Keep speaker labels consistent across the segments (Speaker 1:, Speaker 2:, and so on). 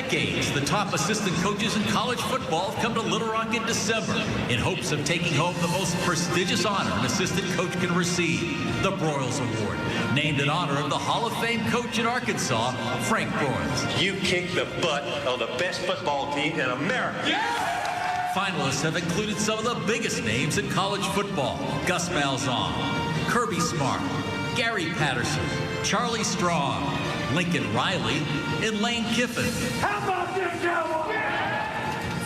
Speaker 1: decades, the top assistant coaches in college football have come to Little Rock in December in hopes of taking home the most prestigious honor an assistant coach can receive, the Broyles Award, named in honor of the Hall of Fame coach in Arkansas, Frank Broyles.
Speaker 2: You kicked the butt of the best football team in America.
Speaker 1: Yeah! Finalists have included some of the biggest names in college football: Gus Malzahn, Kirby Smart, Gary Patterson, Charlie Strong, Lincoln Riley, and Lane Kiffin.
Speaker 2: How about this, Cowboy?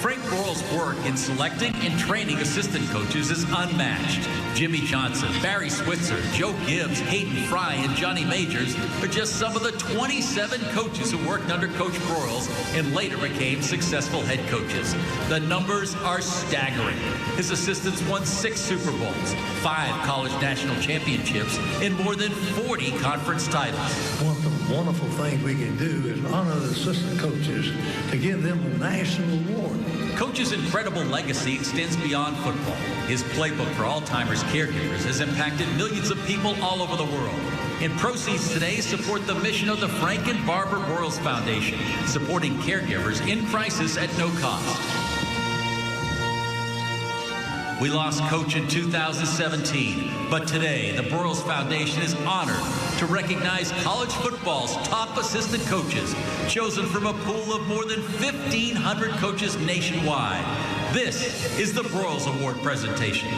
Speaker 1: Frank Broyles' work in selecting and training assistant coaches is unmatched. Jimmy Johnson, Barry Switzer, Joe Gibbs, Hayden Fry, and Johnny Majors are just some of the 27 coaches who worked under Coach Broyles and later became successful head coaches. The numbers are staggering. His assistants won 6 Super Bowls, 5 college national championships, and more than 40 conference titles.
Speaker 3: One of the wonderful things we can do is honor the assistant coaches to give them a national award.
Speaker 1: Coach's incredible legacy extends beyond football. His playbook for Alzheimer's caregivers has impacted millions of people all over the world. And proceeds today support the mission of the Frank and Barbara Broyles Foundation, supporting caregivers in crisis at no cost. We lost Coach in 2017, but today the Broyles Foundation is honored to recognize college football's top assistant coaches, chosen from a pool of more than 1,500 coaches nationwide. This is the Broyles Award presentation.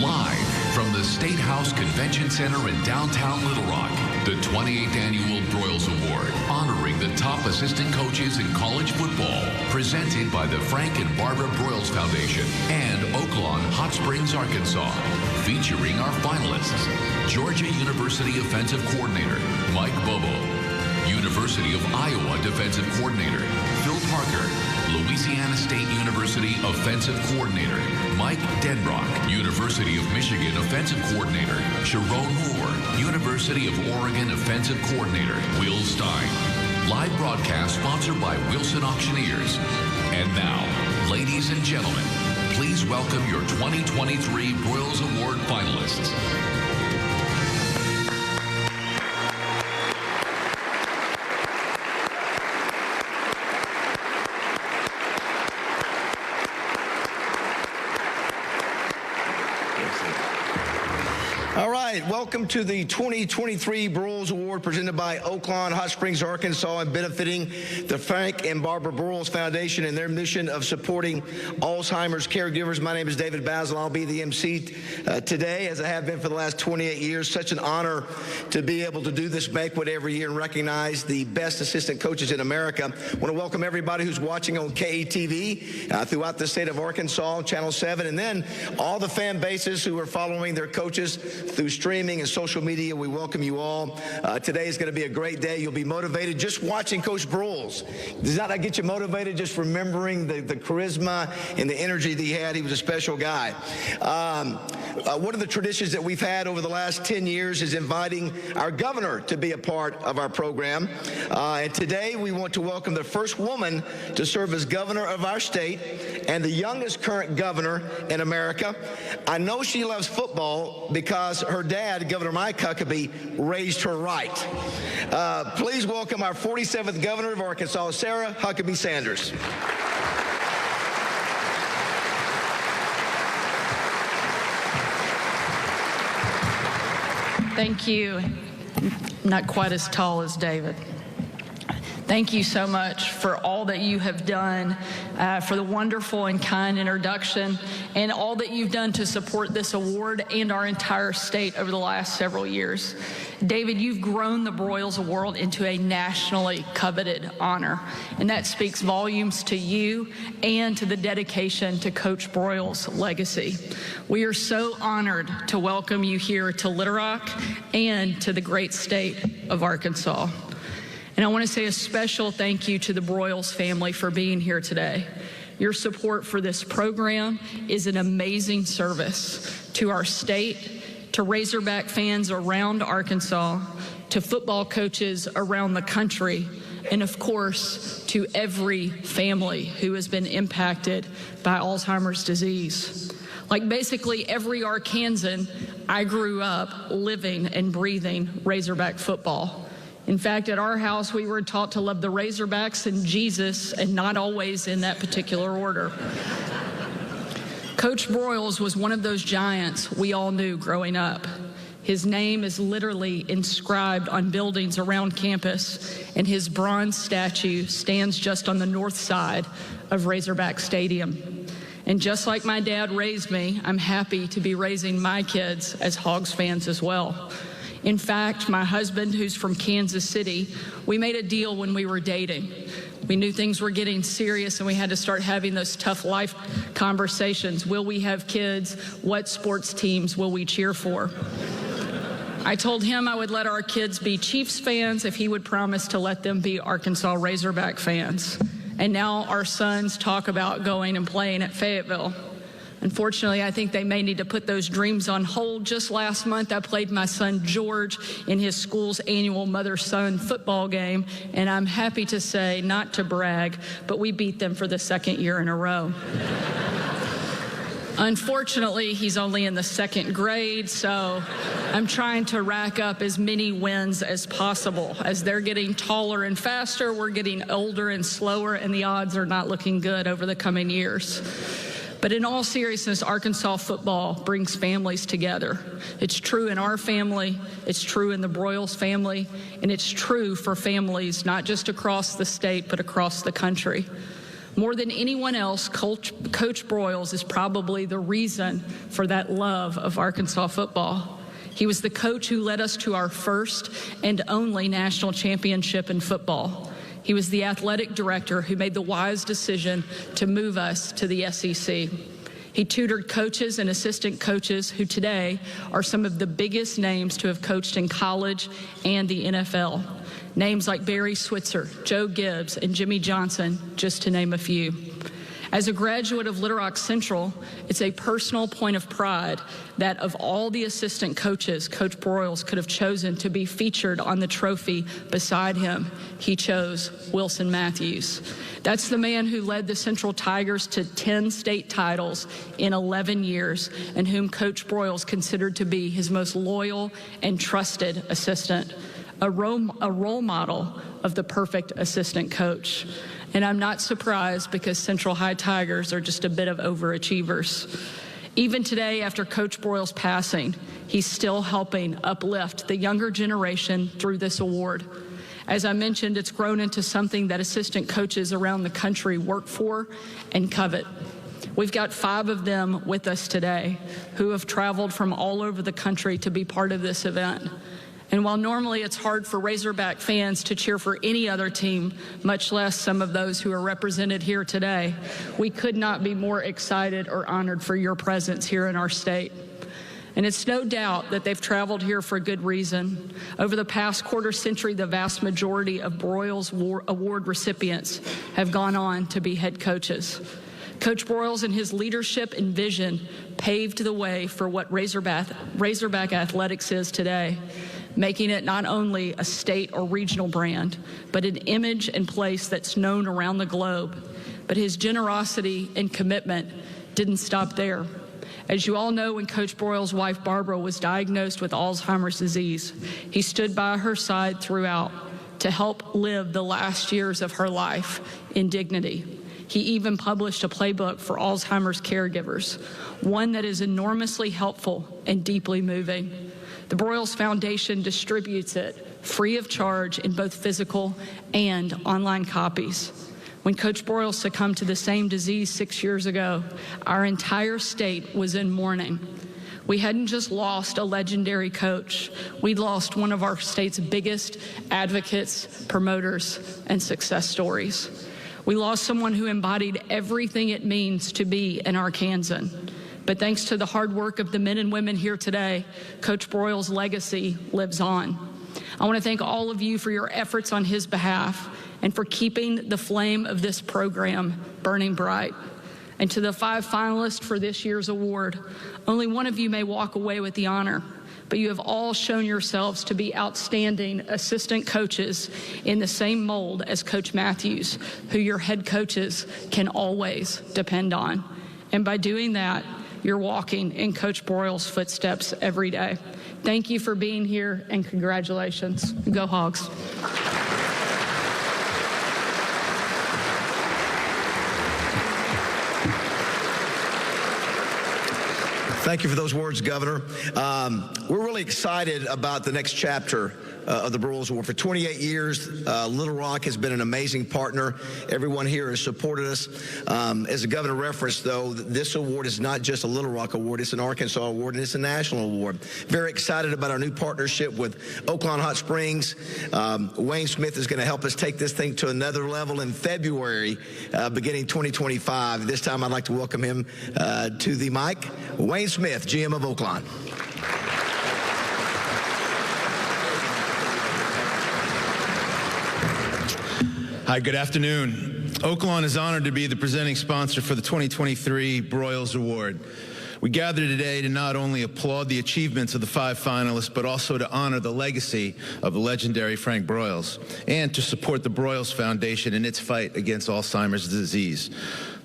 Speaker 4: Live from the State House Convention Center in downtown Little Rock, the 28th Annual Broyles Award, honoring the top assistant coaches in college football, presented by the Frank and Barbara Broyles Foundation and Oaklawn Hot Springs, Arkansas, featuring our finalists: Georgia University Offensive Coordinator Mike Bobo, University of Iowa Defensive Coordinator Phil Parker, Louisiana State University Offensive Coordinator Mike Denbrock, University of Michigan Offensive Coordinator Sharon Moore, University of Oregon Offensive Coordinator Will Stein. Live broadcast sponsored by Wilson Auctioneers. And now, ladies and gentlemen, please welcome your 2023 Broyles Award finalists.
Speaker 5: All right, welcome to the 2023 Broyles Award presented by Oaklawn Hot Springs, Arkansas, and benefiting the Frank and Barbara Broyles Foundation and their mission of supporting Alzheimer's caregivers. My name is David Basil. I'll be the MC today, as I have been for the last 28 years. Such an honor to be able to do this banquet every year and recognize the best assistant coaches in America. I want to welcome everybody who's watching on KETV throughout the state of Arkansas, Channel 7, and then all the fan bases who are following their coaches through streaming and social media. We welcome you all. Today is going to be a great day. You'll be motivated just watching Coach Broyles. Does that get you motivated, just remembering the charisma and the energy that he had? He was a special guy. One of the traditions that we've had over the last 10 years is inviting our governor to be a part of our program. And today we want to welcome the first woman to serve as governor of our state and the youngest current governor in America. I know she loves football because her dad, Governor Mike Huckabee, raised her right. Please welcome our 47th governor of Arkansas, Sarah Huckabee Sanders.
Speaker 6: Thank you. Not quite as tall as David. Thank you so much for all that you have done, for the wonderful and kind introduction, and all that you've done to support this award and our entire state over the last several years. David, you've grown the Broyles Award into a nationally coveted honor, and that speaks volumes to you and to the dedication to Coach Broyles' legacy. We are so honored to welcome you here to Little Rock and to the great state of Arkansas. And I want to say a special thank you to the Broyles family for being here today. Your support for this program is an amazing service to our state, to Razorback fans around Arkansas, to football coaches around the country, and of course, to every family who has been impacted by Alzheimer's disease. Like basically every Arkansan, I grew up living and breathing Razorback football. In fact, at our house, we were taught to love the Razorbacks and Jesus, and not always in that particular order. Coach Broyles was one of those giants we all knew growing up. His name is literally inscribed on buildings around campus, and his bronze statue stands just on the north side of Razorback Stadium. And just like my dad raised me, I'm happy to be raising my kids as Hogs fans as well. In fact, my husband, who's from Kansas City, we made a deal when we were dating. We knew things were getting serious and we had to start having those tough life conversations. Will we have kids? What sports teams will we cheer for? I told him I would let our kids be Chiefs fans if he would promise to let them be Arkansas Razorback fans. And now our sons talk about going and playing at Fayetteville. Unfortunately, I think they may need to put those dreams on hold. Just last month, I played my son George in his school's annual mother-son football game, and I'm happy to say, not to brag, but we beat them for the second year in a row. Unfortunately, he's only in the second grade, so I'm trying to rack up as many wins as possible. As they're getting taller and faster, we're getting older and slower, and the odds are not looking good over the coming years. But in all seriousness, Arkansas football brings families together. It's true in our family, it's true in the Broyles family, and it's true for families not just across the state, but across the country. More than anyone else, Coach Broyles is probably the reason for that love of Arkansas football. He was the coach who led us to our first and only national championship in football. He was the athletic director who made the wise decision to move us to the SEC. He tutored coaches and assistant coaches who today are some of the biggest names to have coached in college and the NFL. Names like Barry Switzer, Joe Gibbs, and Jimmy Johnson, just to name a few. As a graduate of Little Rock Central, it's a personal point of pride that of all the assistant coaches Coach Broyles could have chosen to be featured on the trophy beside him, he chose Wilson Matthews. That's the man who led the Central Tigers to 10 state titles in 11 years and whom Coach Broyles considered to be his most loyal and trusted assistant. A role model of the perfect assistant coach. And I'm not surprised because Central High Tigers are just a bit of overachievers. Even today, after Coach Broyles' passing, he's still helping uplift the younger generation through this award. As I mentioned, it's grown into something that assistant coaches around the country work for and covet. We've got 5 of them with us today who have traveled from all over the country to be part of this event. And while normally it's hard for Razorback fans to cheer for any other team, much less some of those who are represented here today, we could not be more excited or honored for your presence here in our state. And it's no doubt that they've traveled here for a good reason. Over the past quarter century, the vast majority of Broyles Award recipients have gone on to be head coaches. Coach Broyles and his leadership and vision paved the way for what Razorback athletics is today, making it not only a state or regional brand, but an image and place that's known around the globe. But his generosity and commitment didn't stop there. As you all know, when Coach Broyles' wife, Barbara, was diagnosed with Alzheimer's disease, he stood by her side throughout to help live the last years of her life in dignity. He even published a playbook for Alzheimer's caregivers, one that is enormously helpful and deeply moving. The Broyles Foundation distributes it free of charge in both physical and online copies. When Coach Broyles succumbed to the same disease 6 years ago, our entire state was in mourning. We hadn't just lost a legendary coach, we'd lost one of our state's biggest advocates, promoters, and success stories. We lost someone who embodied everything it means to be an Arkansan. But thanks to the hard work of the men and women here today, Coach Broyles' legacy lives on. I want to thank all of you for your efforts on his behalf and for keeping the flame of this program burning bright. And to the 5 finalists for this year's award, only one of you may walk away with the honor, but you have all shown yourselves to be outstanding assistant coaches in the same mold as Coach Matthews, who your head coaches can always depend on. And by doing that, you're walking in Coach Broyles' footsteps every day. Thank you for being here, and congratulations. Go Hogs.
Speaker 5: Thank you for those words, Governor. We're really excited about the next chapter of the Broyles Award. For 28 years, Little Rock has been an amazing partner. Everyone here has supported us. As the governor referenced, though, this award is not just a Little Rock award. It's an Arkansas award, and it's a national award. Very excited about our new partnership with Oaklawn Hot Springs. Wayne Smith is going to help us take this thing to another level in February, beginning 2025. This time, I'd like to welcome him to the mic. Wayne Smith, GM of Oaklawn.
Speaker 7: Hi, good afternoon. Oaklawn is honored to be the presenting sponsor for the 2023 Broyles Award. We gather today to not only applaud the achievements of the 5 finalists, but also to honor the legacy of the legendary Frank Broyles and to support the Broyles Foundation in its fight against Alzheimer's disease.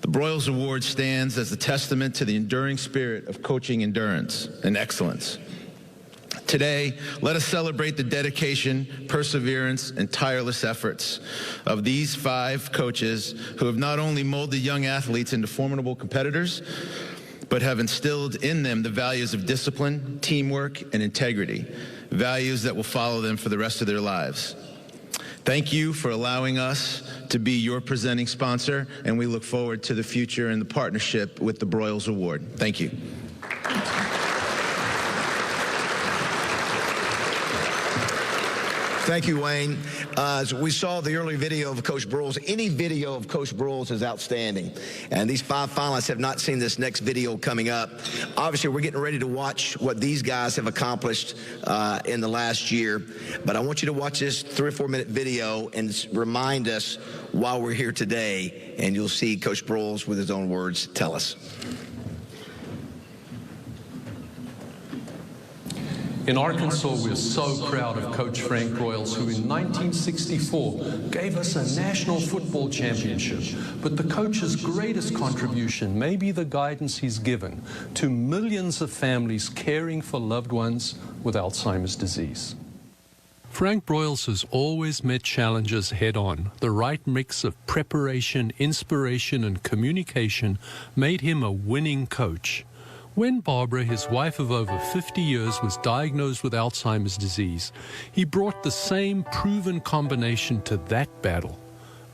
Speaker 7: The Broyles Award stands as a testament to the enduring spirit of coaching endurance and excellence. Today, let us celebrate the dedication, perseverance, and tireless efforts of these 5 coaches who have not only molded young athletes into formidable competitors, but have instilled in them the values of discipline, teamwork, and integrity, values that will follow them for the rest of their lives. Thank you for allowing us to be your presenting sponsor, and we look forward to the future and the partnership with the Broyles Award. Thank you.
Speaker 5: Thank you, Wayne. As we saw the early video of Coach Broyles. Any video of Coach Broyles is outstanding. And these 5 finalists have not seen this next video coming up. Obviously, we're getting ready to watch what these guys have accomplished in the last year. But I want you to watch this 3 or 4 minute video and remind us why we're here today. And you'll see Coach Broyles with his own words tell us.
Speaker 8: In Arkansas, we're so proud of Coach Frank Broyles, who in 1964 gave us a national football championship. But the coach's greatest contribution may be the guidance he's given to millions of families caring for loved ones with Alzheimer's disease.
Speaker 9: Frank Broyles has always met challenges head-on. The right mix of preparation, inspiration, and communication made him a winning coach. When Barbara, his wife of over 50 years, was diagnosed with Alzheimer's disease, he brought the same proven combination to that battle.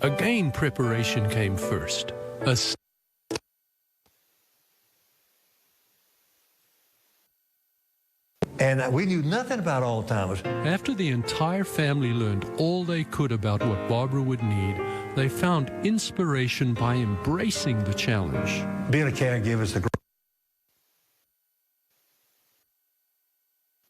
Speaker 9: Again, preparation came first.
Speaker 3: And we knew nothing about Alzheimer's.
Speaker 9: After the entire family learned all they could about what Barbara would need, they found inspiration by embracing the challenge.
Speaker 3: Being a caregiver is a great.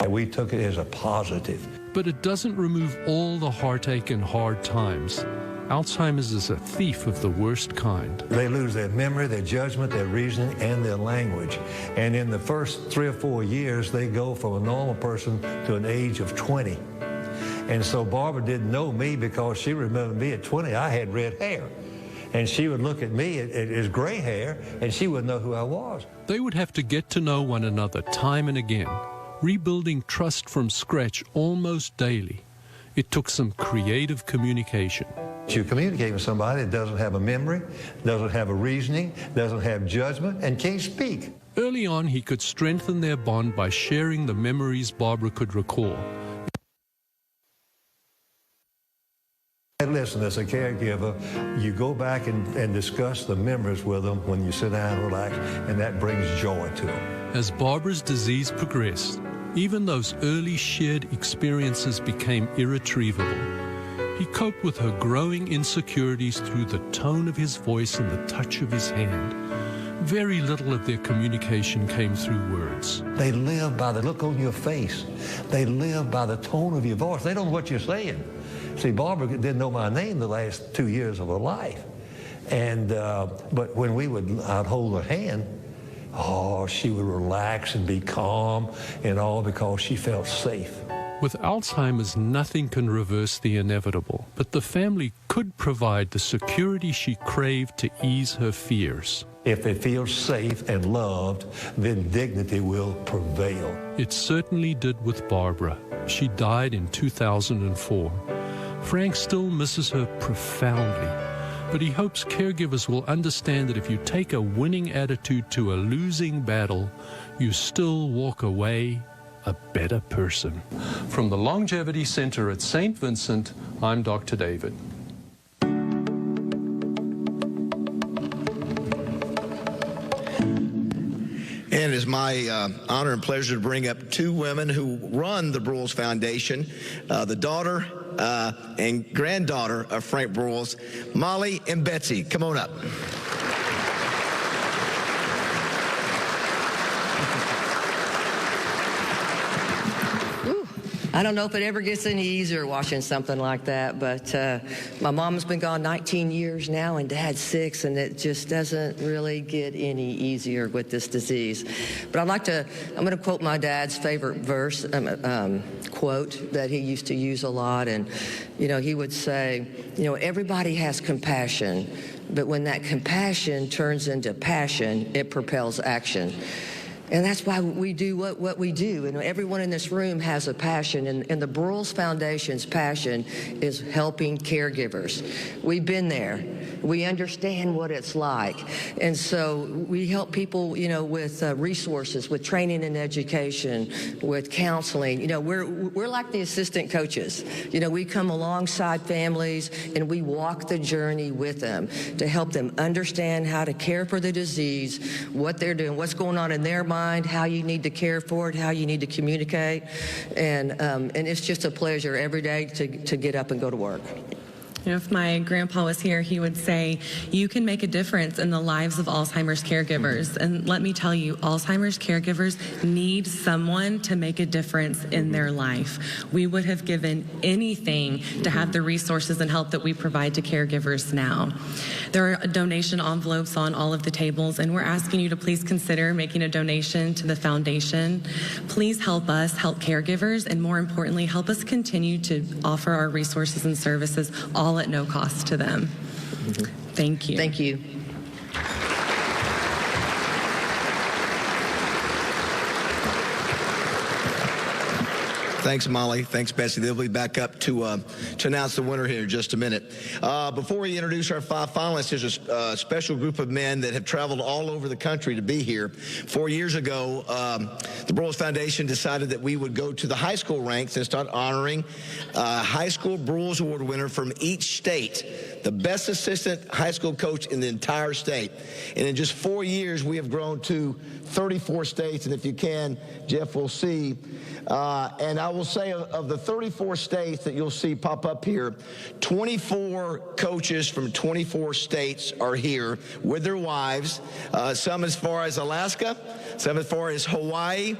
Speaker 3: We took it as a positive.
Speaker 9: But it doesn't remove all the heartache and hard times. Alzheimer's is a thief of the worst kind.
Speaker 3: They lose their memory, their judgment, their reasoning, and their language. And in the first 3 or 4 years, they go from a normal person to an age of 20. And so Barbara didn't know me because she remembered me at 20. I had red hair. And she would look at me as gray hair, and she wouldn't know who I was.
Speaker 9: They would have to get to know one another time and again, rebuilding trust from scratch almost daily. It took some creative communication.
Speaker 3: You communicate with somebody that doesn't have a memory, doesn't have a reasoning, doesn't have judgment, and can't speak.
Speaker 9: Early on, he could strengthen their bond by sharing the memories Barbara could recall.
Speaker 3: And listen, as a caregiver, you go back and discuss the memories with them when you sit down and relax, and that brings joy to them.
Speaker 9: As Barbara's disease progressed, even those early shared experiences became irretrievable. He coped with her growing insecurities through the tone of his voice and the touch of his hand. Very little of their communication came through words.
Speaker 3: They live by the look on your face. They live by the tone of your voice. They don't know what you're saying. See, Barbara didn't know my name the last 2 years of her life. And, but when I'd hold her hand, oh, she would relax and be calm and all because she felt safe.
Speaker 9: With Alzheimer's, nothing can reverse the inevitable, but the family could provide the security she craved to ease her fears.
Speaker 3: If they feel safe and loved, then dignity will prevail.
Speaker 9: It certainly did with Barbara. She died in 2004. Frank still misses her profoundly, but he hopes caregivers will understand that if you take a winning attitude to a losing battle, you still walk away a better person.
Speaker 8: From the Longevity Center at St. Vincent, I'm Dr. David.
Speaker 5: And it is my honor and pleasure to bring up two women who run the Broyles Foundation, the daughter and granddaughter of Frank Broyles, Molly and Betsy. Come on up.
Speaker 10: I don't know if it ever gets any easier watching something like that, but my mom's been gone 19 years now and Dad's 6, and it just doesn't really get any easier with this disease. But I'm going to quote my dad's favorite quote that he used to use a lot, and, he would say, everybody has compassion, but when that compassion turns into passion, it propels action. And that's why we do what we do. And everyone in this room has a passion. And the Broyles Foundation's passion is helping caregivers. We've been there. We understand what it's like. And so we help people, with resources, with training and education, with counseling. We're like the assistant coaches. We come alongside families and we walk the journey with them to help them understand how to care for the disease, what they're doing, what's going on in their mind, how you need to care for it, how you need to communicate. And it's just a pleasure every day to get up and go to work.
Speaker 11: If my grandpa was here, he would say, you can make a difference in the lives of Alzheimer's caregivers. And let me tell you, Alzheimer's caregivers need someone to make a difference in their life. We would have given anything to have the resources and help that we provide to caregivers now. There are donation envelopes on all of the tables, and we're asking you to please consider making a donation to the foundation. Please help us help caregivers, and more importantly, help us continue to offer our resources and services all at no cost to them. Thank you.
Speaker 10: Thank you.
Speaker 5: Thanks, Molly. Thanks, Betsy. They'll be back up to announce the winner here in just a minute. Before we introduce our 5 finalists, there's a special group of men that have traveled all over the country to be here. 4 years ago, the Broyles Foundation decided that we would go to the high school ranks and start honoring high school Broyles Award winner from each state, the best assistant high school coach in the entire state. And in just 4 years, we have grown to 34 states. And if you can, Jeff, we'll see. And I will say of the 34 states that you'll see pop up here, 24 coaches from 24 states are here with their wives, some as far as Alaska, some as far as Hawaii,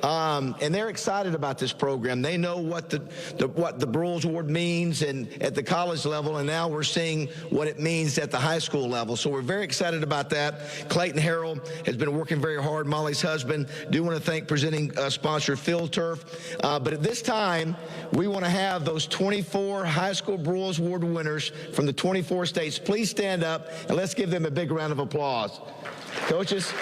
Speaker 5: and they're excited about this program. They know what the Broyles Award means and at the college level, and now we're seeing what it means at the high school level. So we're very excited about that. Clayton Harrell has been working very hard. Molly's husband. Do want to thank presenting sponsor Field Turf. But at this time, we want to have those 24 high school Broyles Award winners from the 24 states. Please stand up and let's give them a big round of applause. Coaches.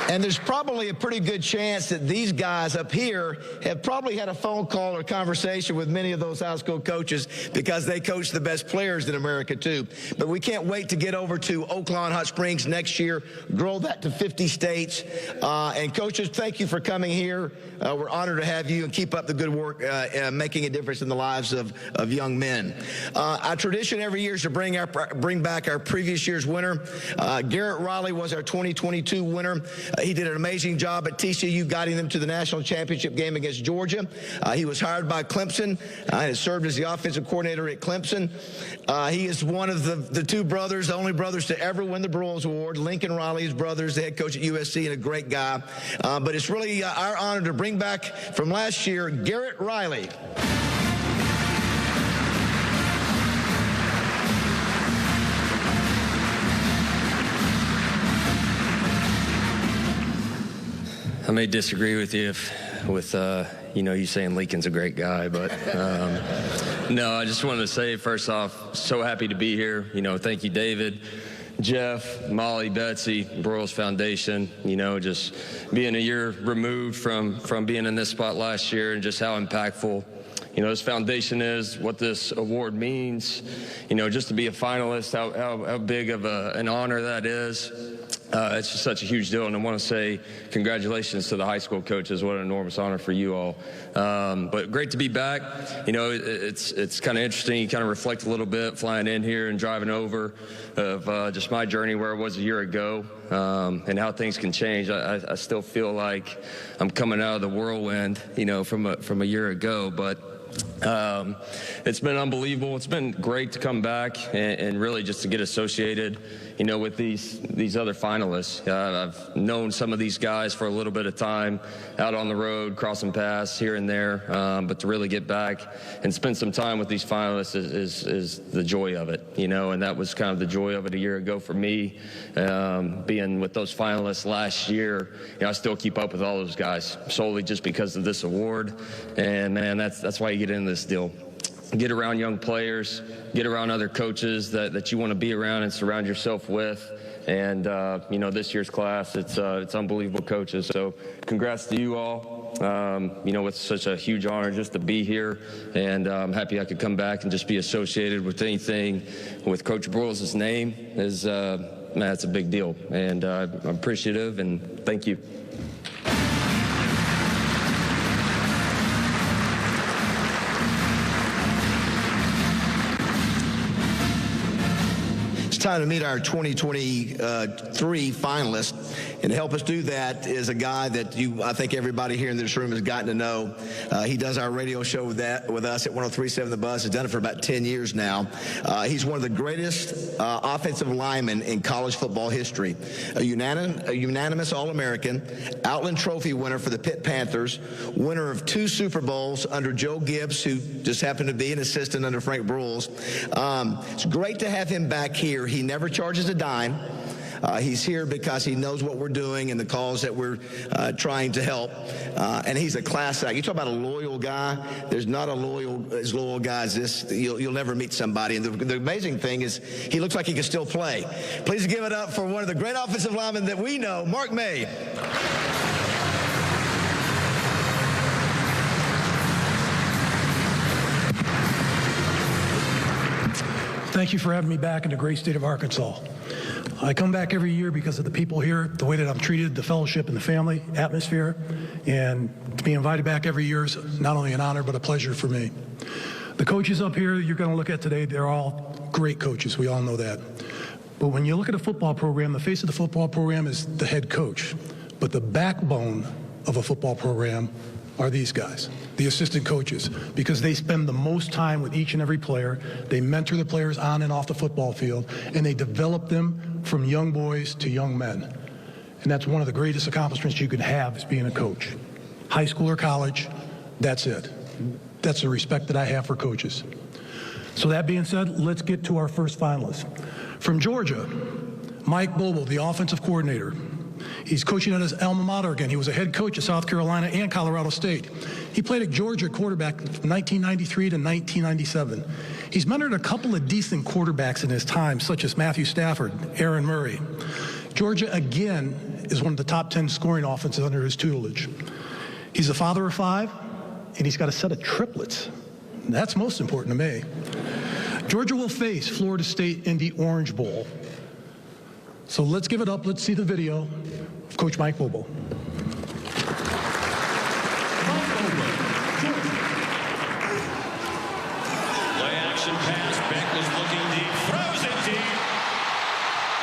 Speaker 5: And there's probably a pretty good chance that these guys up here have probably had a phone call or conversation with many of those high school coaches because they coach the best players in America too. But we can't wait to get over to Oaklawn Hot Springs next year, grow that to 50 states. And coaches, thank you for coming here. We're honored to have you and keep up the good work making a difference in the lives of young men. Our tradition every year is to bring back our previous year's winner. Garrett Riley was our 2022 winner. He did an amazing job at TCU, guiding them to the national championship game against Georgia. He was hired by Clemson and has served as the offensive coordinator at Clemson. He is one of the two brothers, the only brothers to ever win the Broyles Award. Lincoln Riley's brothers, the head coach at USC, and a great guy. But it's really our honor to bring back from last year, Garrett Riley.
Speaker 12: I may disagree with you you saying Lincoln's a great guy, but no, I just wanted to say, first off, so happy to be here. Thank you, David, Jeff, Molly, Betsy, Broyles Foundation, just being a year removed from being in this spot last year and just how impactful, this foundation is, what this award means, just to be a finalist, how big of an honor that is. It's just such a huge deal, and I want to say congratulations to the high school coaches. What an enormous honor for you all. But great to be back. It's kind of interesting. You kind of reflect a little bit flying in here and driving over of just my journey where it was a year ago and how things can change. I still feel like I'm coming out of the whirlwind, from a year ago, but it's been unbelievable. It's been great to come back and really just to get associated, with these other finalists. I've known some of these guys for a little bit of time out on the road, crossing paths here and there, but to really get back and spend some time with these finalists is the joy of it, and that was kind of the joy of it a year ago for me, being with those finalists last year. I still keep up with all those guys solely just because of this award, and man, that's why you get in this deal. Get around young players, get around other coaches that you want to be around and surround yourself with. And, this year's class, it's unbelievable coaches. So congrats to you all. It's such a huge honor just to be here. And I'm happy I could come back and just be associated with anything with Coach Broyles' name. That's a big deal. And I'm appreciative, and thank you.
Speaker 5: Time to meet our 2023 finalists, and to help us do that is a guy that I think everybody here in this room has gotten to know. He does our radio show with us at 103.7 The Buzz. Has done it for about 10 years now. He's one of the greatest offensive linemen in college football history. A unanimous All-American, Outland Trophy winner for the Pitt Panthers, winner of 2 Super Bowls under Joe Gibbs, who just happened to be an assistant under Frank Broyles. It's great to have him back here. He never charges a dime. He's here because he knows what we're doing and the cause that we're trying to help. And he's a class act. You talk about a loyal guy. There's not as loyal guy as this. You'll never meet somebody. And the amazing thing is he looks like he can still play. Please give it up for one of the great offensive linemen that we know, Mark May.
Speaker 13: Thank you for having me back in the great state of Arkansas. I come back every year because of the people here, the way that I'm treated, the fellowship and the family atmosphere, and to be invited back every year is not only an honor but a pleasure for me. The coaches up here you're going to look at today, they're all great coaches. We all know that. But when you look at a football program, the face of the football program is the head coach. But the backbone of a football program are these guys, the assistant coaches, because they spend the most time with each and every player. They mentor the players on and off the football field, and they develop them from young boys to young men. And that's one of the greatest accomplishments you can have is being a coach. High school or college, that's it. That's the respect that I have for coaches. So that being said, let's get to our first finalist. From Georgia, Mike Bobo, the offensive coordinator. He's coaching at his alma mater again. He was a head coach at South Carolina and Colorado State. He played at Georgia quarterback from 1993 to 1997. He's mentored a couple of decent quarterbacks in his time, such as Matthew Stafford, Aaron Murray. Georgia, again, is one of the top 10 scoring offenses under his tutelage. He's a father of 5, and he's got a set of triplets. That's most important to me. Georgia will face Florida State in the Orange Bowl. So let's give it up. Let's see the video of Coach Mike Bobo.
Speaker 14: Play action pass. Beck was looking deep, throws it deep.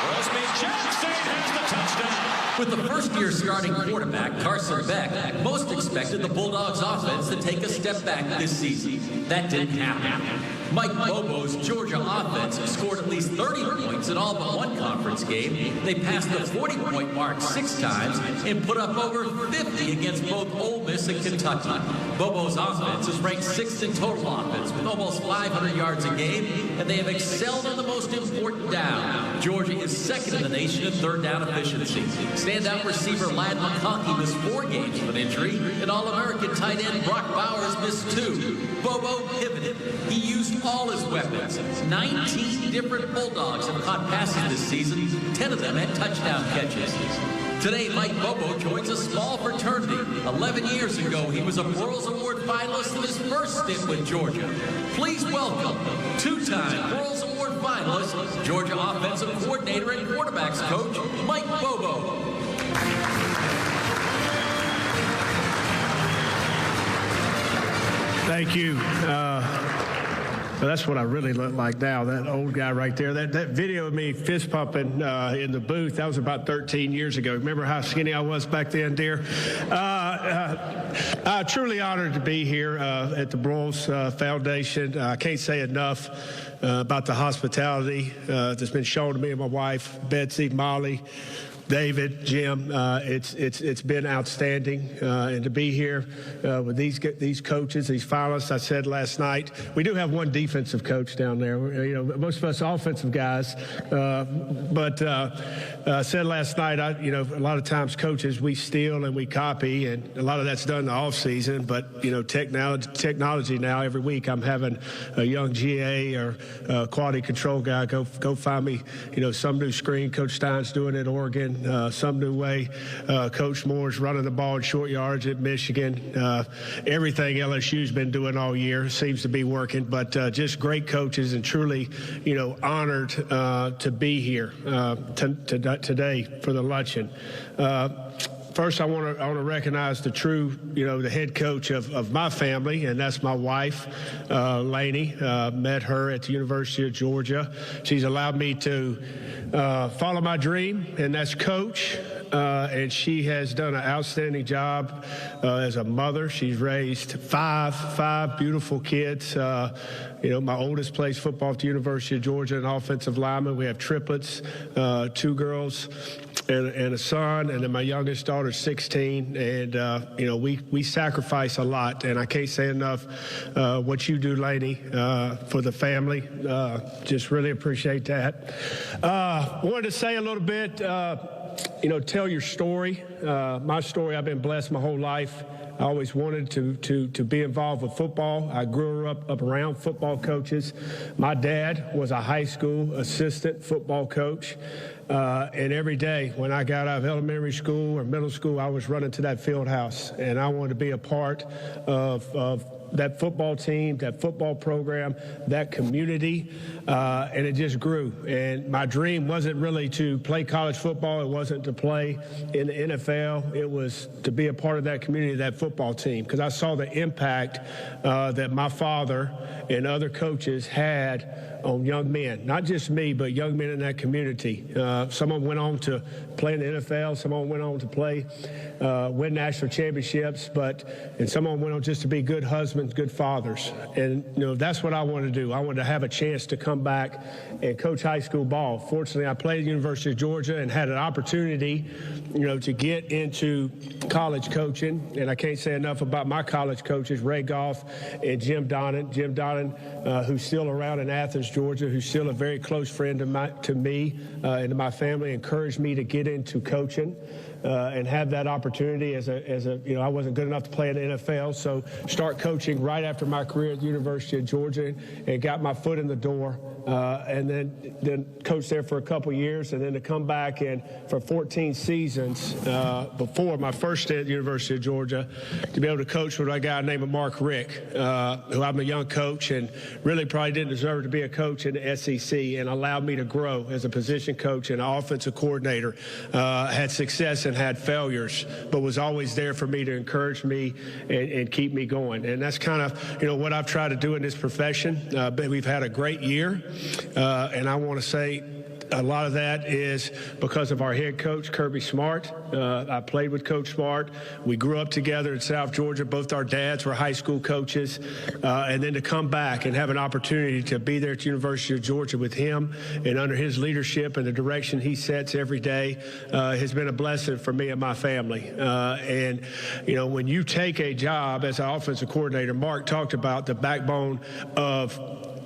Speaker 14: Touchdown, Georgia.
Speaker 1: With the first-year starting quarterback, Carson Beck, most expected the Bulldogs offense to take a step back this season. That didn't happen. Mike Bobo's Georgia offense scored at least 30 points in all but one conference game. They passed the 40-point mark 6 times and put up over 50 against both Ole Miss and Kentucky. Bobo's offense is ranked 6th in total offense with almost 500 yards a game, and they have excelled in the most important down. Georgia is 2nd in the nation in third down efficiency. Standout receiver Ladd McConkey missed 4 games with an injury, and All-American tight end Brock Bowers missed 2. Bobo pivoted. He used all his weapons. 19 different Bulldogs have caught passes this season. 10 of them had touchdown catches. Today, Mike Bobo joins a small fraternity. 11 years ago, he was a Broyles Award finalist in his first stint with Georgia. Please welcome 2-time Broyles Award finalist, Georgia offensive coordinator and quarterbacks coach, Mike Bobo.
Speaker 14: Thank you. That's what I really look like now, that old guy right there. That video of me fist pumping in the booth, that was about 13 years ago. Remember how skinny I was back then, dear? Truly honored to be here at the Broyles Foundation. I can't say enough about the hospitality that's been shown to me and my wife, Betsy, Molly, David, Jim. It's been outstanding, and to be here with these coaches, these finalists. I said last night, we do have one defensive coach down there. You know, most of us offensive guys, but I said last night, a lot of times coaches, we steal and we copy, and a lot of that's done in the off season. But technology now, every week I'm having a young GA or quality control guy go find me, some new screen. Coach Stein's doing it at Oregon. Some new way. Coach Moore's running the ball in short yards at Michigan. Everything LSU's been doing all year seems to be working, but just great coaches, and truly, honored to be here today for the luncheon. First, I want to recognize the head coach of my family, and that's my wife, Lainey. Met her at the University of Georgia. She's allowed me to follow my dream, and that's coach. And she has done an outstanding job as a mother. She's raised five beautiful kids. My oldest plays football at the University of Georgia, an offensive lineman. We have triplets, 2 girls and a son, and then my youngest daughter's 16. And we sacrifice a lot, and I can't say enough what you do, Lainey, for the family. Just really appreciate that. Wanted to say a little bit. Tell your story. My story, I've been blessed my whole life. I always wanted to be involved with football. I grew up around football coaches. My dad was a high school assistant football coach. And every day when I got out of elementary school or middle school, I was running to that field house. And I wanted to be a part of that football team, that football program, that community, and it just grew. And my dream wasn't really to play college football. It wasn't to play in the NFL. It was to be a part of that community, that football team, because I saw the impact that my father and other coaches had on young men, not just me, but young men in that community. Some of them went on to play in the NFL. Some of them went on to play, win national championships, and some of them went on just to be good husbands, good fathers. And, that's what I wanted to do. I wanted to have a chance to come back and coach high school ball. Fortunately, I played at the University of Georgia and had an opportunity, to get into college coaching. And I can't say enough about my college coaches, Ray Goff and Jim Donnan. Jim Donnan, who's still around in Athens, Georgia, who's still a very close friend to me and to my family, encouraged me to get into coaching. And have that opportunity I wasn't good enough to play in the NFL, so start coaching right after my career at the University of Georgia and got my foot in the door, and then coached there for a couple years, and then to come back and for 14 seasons before my first stint at the University of Georgia, to be able to coach with a guy named Mark Rick, who I'm a young coach and really probably didn't deserve to be a coach in the SEC, and allowed me to grow as a position coach and an offensive coordinator. Had success and had failures, but was always there for me to encourage me and keep me going. And that's kind of, what I've tried to do in this profession. But we've had a great year, and I want to say a lot of that is because of our head coach, Kirby Smart. I played with Coach Smart. We grew up together in South Georgia. Both our dads were high school coaches. And then to come back and have an opportunity to be there at the University of Georgia with him and under his leadership and the direction he sets every day has been a blessing for me and my family. And, you know, when you take a job as an offensive coordinator, Mark talked about the backbone of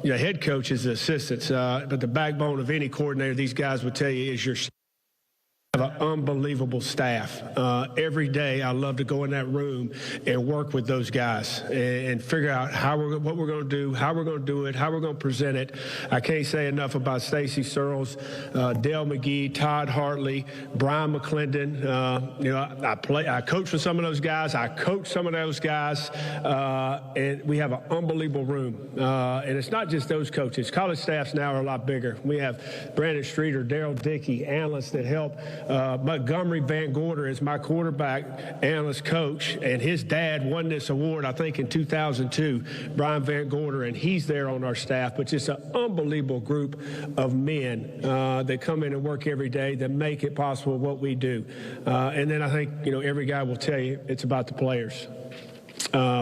Speaker 14: head coaches, the assistants, but the backbone of any coordinator, these guys would tell you, is your have an unbelievable staff. Every day I love to go in that room and work with those guys and figure out what we're going to do, how we're going to do it, how we're going to present it. I can't say enough about Stacy Searles, Dale McGee, Todd Hartley, Brian McClendon. I coach with some of those guys. I coach some of those guys, and we have an unbelievable room. And it's not just those coaches. College staffs now are a lot bigger. We have Brandon Streeter, Daryl Dickey, analysts that help. Montgomery Van Gorder is my quarterback analyst coach, and his dad won this award, I think, in 2002, Brian Van Gorder, and he's there on our staff. But just an unbelievable group of men that come in and work every day that make it possible what we do. And then I think, every guy will tell you it's about the players.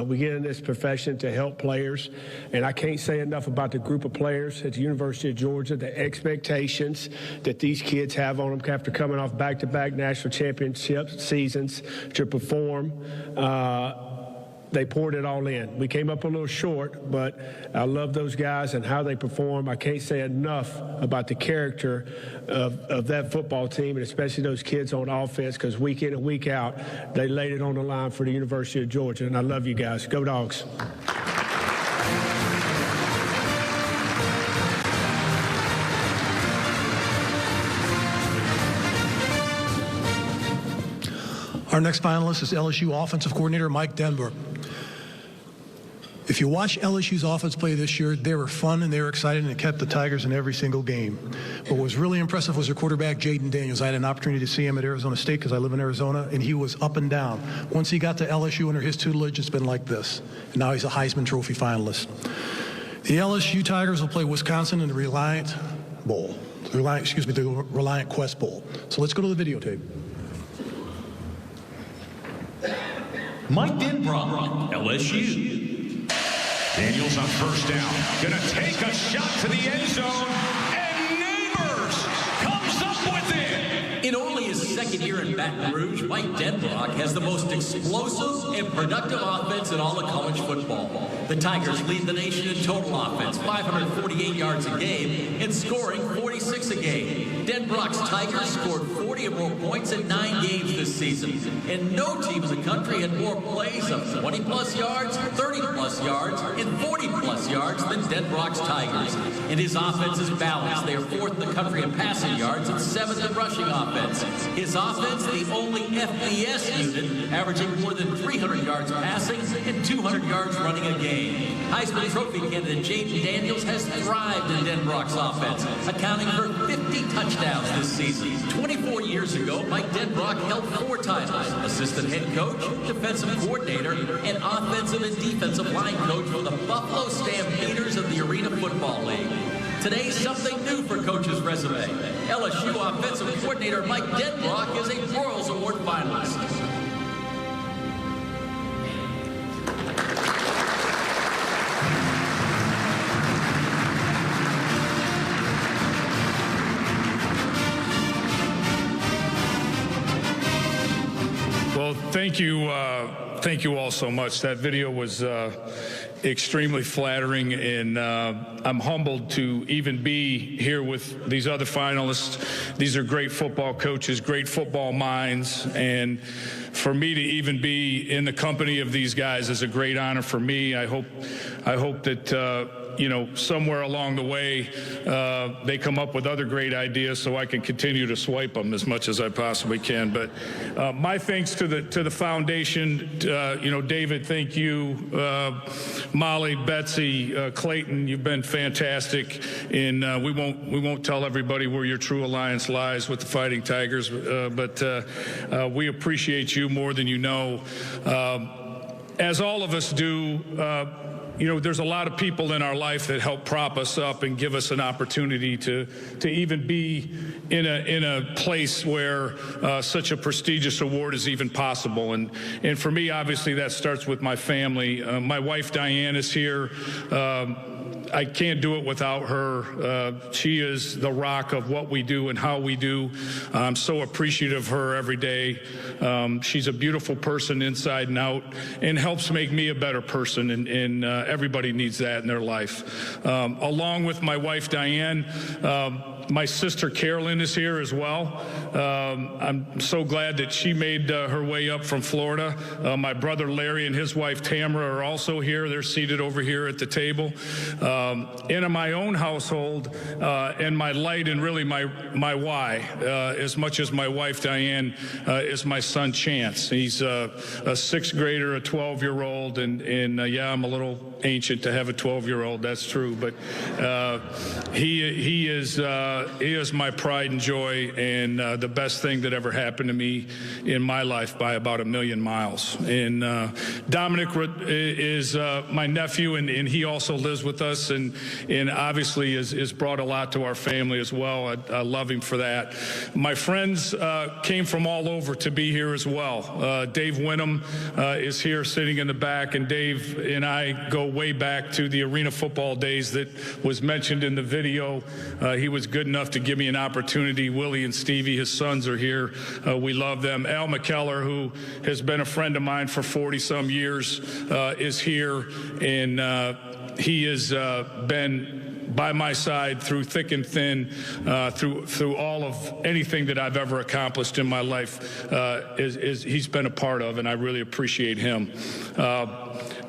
Speaker 14: We get in this profession to help players, and I can't say enough about the group of players at the University of Georgia, the expectations that these kids have on them after coming off back-to-back national championship seasons to perform. They poured it all in. We came up a little short, but I love those guys and how they perform. I can't say enough about the character of that football team, and especially those kids on offense, because week in and week out, they laid it on the line for the University of Georgia, and I love you guys. Go Dogs.
Speaker 13: Our next finalist is LSU offensive coordinator Mike Denbrook. If you watch LSU's offense play this year, they were fun and they were excited and it kept the Tigers in every single game. What was really impressive was their quarterback, Jaden Daniels. I had an opportunity to see him at Arizona State because I live in Arizona, and he was up and down. Once he got to LSU under his tutelage, it's been like this. And now he's a Heisman Trophy finalist. The LSU Tigers will play Wisconsin in the Reliant Bowl. The Reliant Quest Bowl. So let's go to the videotape.
Speaker 15: Mike Denbrock, LSU. Daniels on first down. Gonna take a shot to the end zone. And Neighbors comes up with it.
Speaker 1: In only his second year in Baton Rouge, Mike Denbrock has the most explosive and productive offense in all of college football. The Tigers lead the nation in total offense, 548 yards a game, and scoring 46 a game. Denbrock's Tigers scored 40 or more points in 9 games this season, and no team in the country had more plays of 20-plus yards, 30-plus yards, and 40-plus yards than Denbrock's Tigers. And his offense is balanced. They are 4th in the country in passing yards and 7th in rushing offense. His offense, the only FBS unit, averaging more than 300 yards passing and 200 yards running a game. Heisman Trophy candidate Jaden Daniels has thrived in Denbrock's offense, accounting for 50 touchdowns this season. 24 years ago, Mike Denbrock held 4 titles: assistant head coach, defensive coordinator, and offensive and defensive line coach for the Buffalo Stampeders of the Arena Football League. Today, something new for Coach's resume. LSU offensive coordinator Mike Denbrock is a Broyles Award finalist.
Speaker 16: Well, thank you all so much. That video was extremely flattering, and I'm humbled to even be here with these other finalists. These are great football coaches, great football minds, and for me to even be in the company of these guys is a great honor for me. I hope that somewhere along the way, they come up with other great ideas so I can continue to swipe them as much as I possibly can. But my thanks to the foundation. David, thank you. Molly, Betsy, Clayton, you've been fantastic. And we won't tell everybody where your true alliance lies with the Fighting Tigers, but we appreciate you more than you know. As all of us do, there's a lot of people in our life that help prop us up and give us an opportunity to even be in a place where such a prestigious award is even possible. And for me, obviously, that starts with my family. My wife, Diane, is here. I can't do it without her. She is the rock of what we do and how we do. I'm so appreciative of her every day. She's a beautiful person inside and out and helps make me a better person, and everybody needs that in their life. Along with my wife, Diane, my sister Carolyn is here as well. I'm so glad that she made her way up from Florida. My brother Larry and his wife Tamara are also here. They're seated over here at the table. In my own household, and my light and really my why, as much as my wife Diane, is my son Chance. He's a 6th grader, a 12-year-old, and yeah, I'm a little ancient to have a 12-year-old. That's true, but he is my pride and joy, and the best thing that ever happened to me in my life by about 1,000,000 miles. And Dominic is my nephew, and he also lives with us, and obviously is brought a lot to our family as well. I love him for that. My friends came from all over to be here as well. Dave Winham is here sitting in the back, and Dave and I go way back to the arena football days that was mentioned in the video. He was good enough to give me an opportunity. Willie and Stevie, his sons, are here. We love them. Al McKellar, who has been a friend of mine for 40-some years, is here, and he has been by my side through thick and thin, through all of anything that I've ever accomplished in my life. He's been a part of, and I really appreciate him.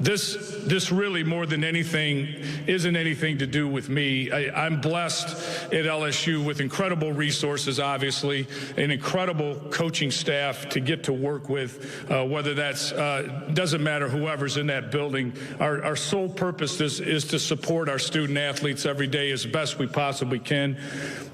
Speaker 16: This really, more than anything, isn't anything to do with me. I'm blessed at LSU with incredible resources, obviously, an incredible coaching staff to get to work with, whether that's, doesn't matter whoever's in that building. Our sole purpose is to support our student athletes every day as best we possibly can.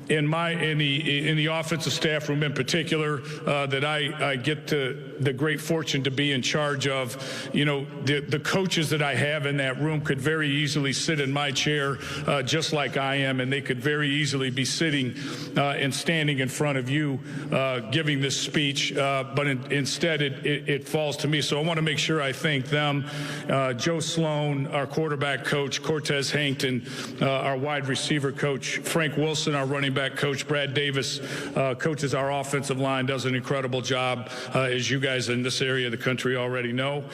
Speaker 16: In the offensive staff room in particular, that I get the great fortune to be in charge of, the coaches that I have in that room could very easily sit in my chair just like I am, and they could very easily be sitting and standing in front of you giving this speech, but instead it falls to me. So I want to make sure I thank them. Joe Sloan, our quarterback coach, Cortez Hankton, our wide receiver coach, Frank Wilson, our running back coach, Brad Davis coaches our offensive line, does an incredible job, as you guys in this area of the country already know.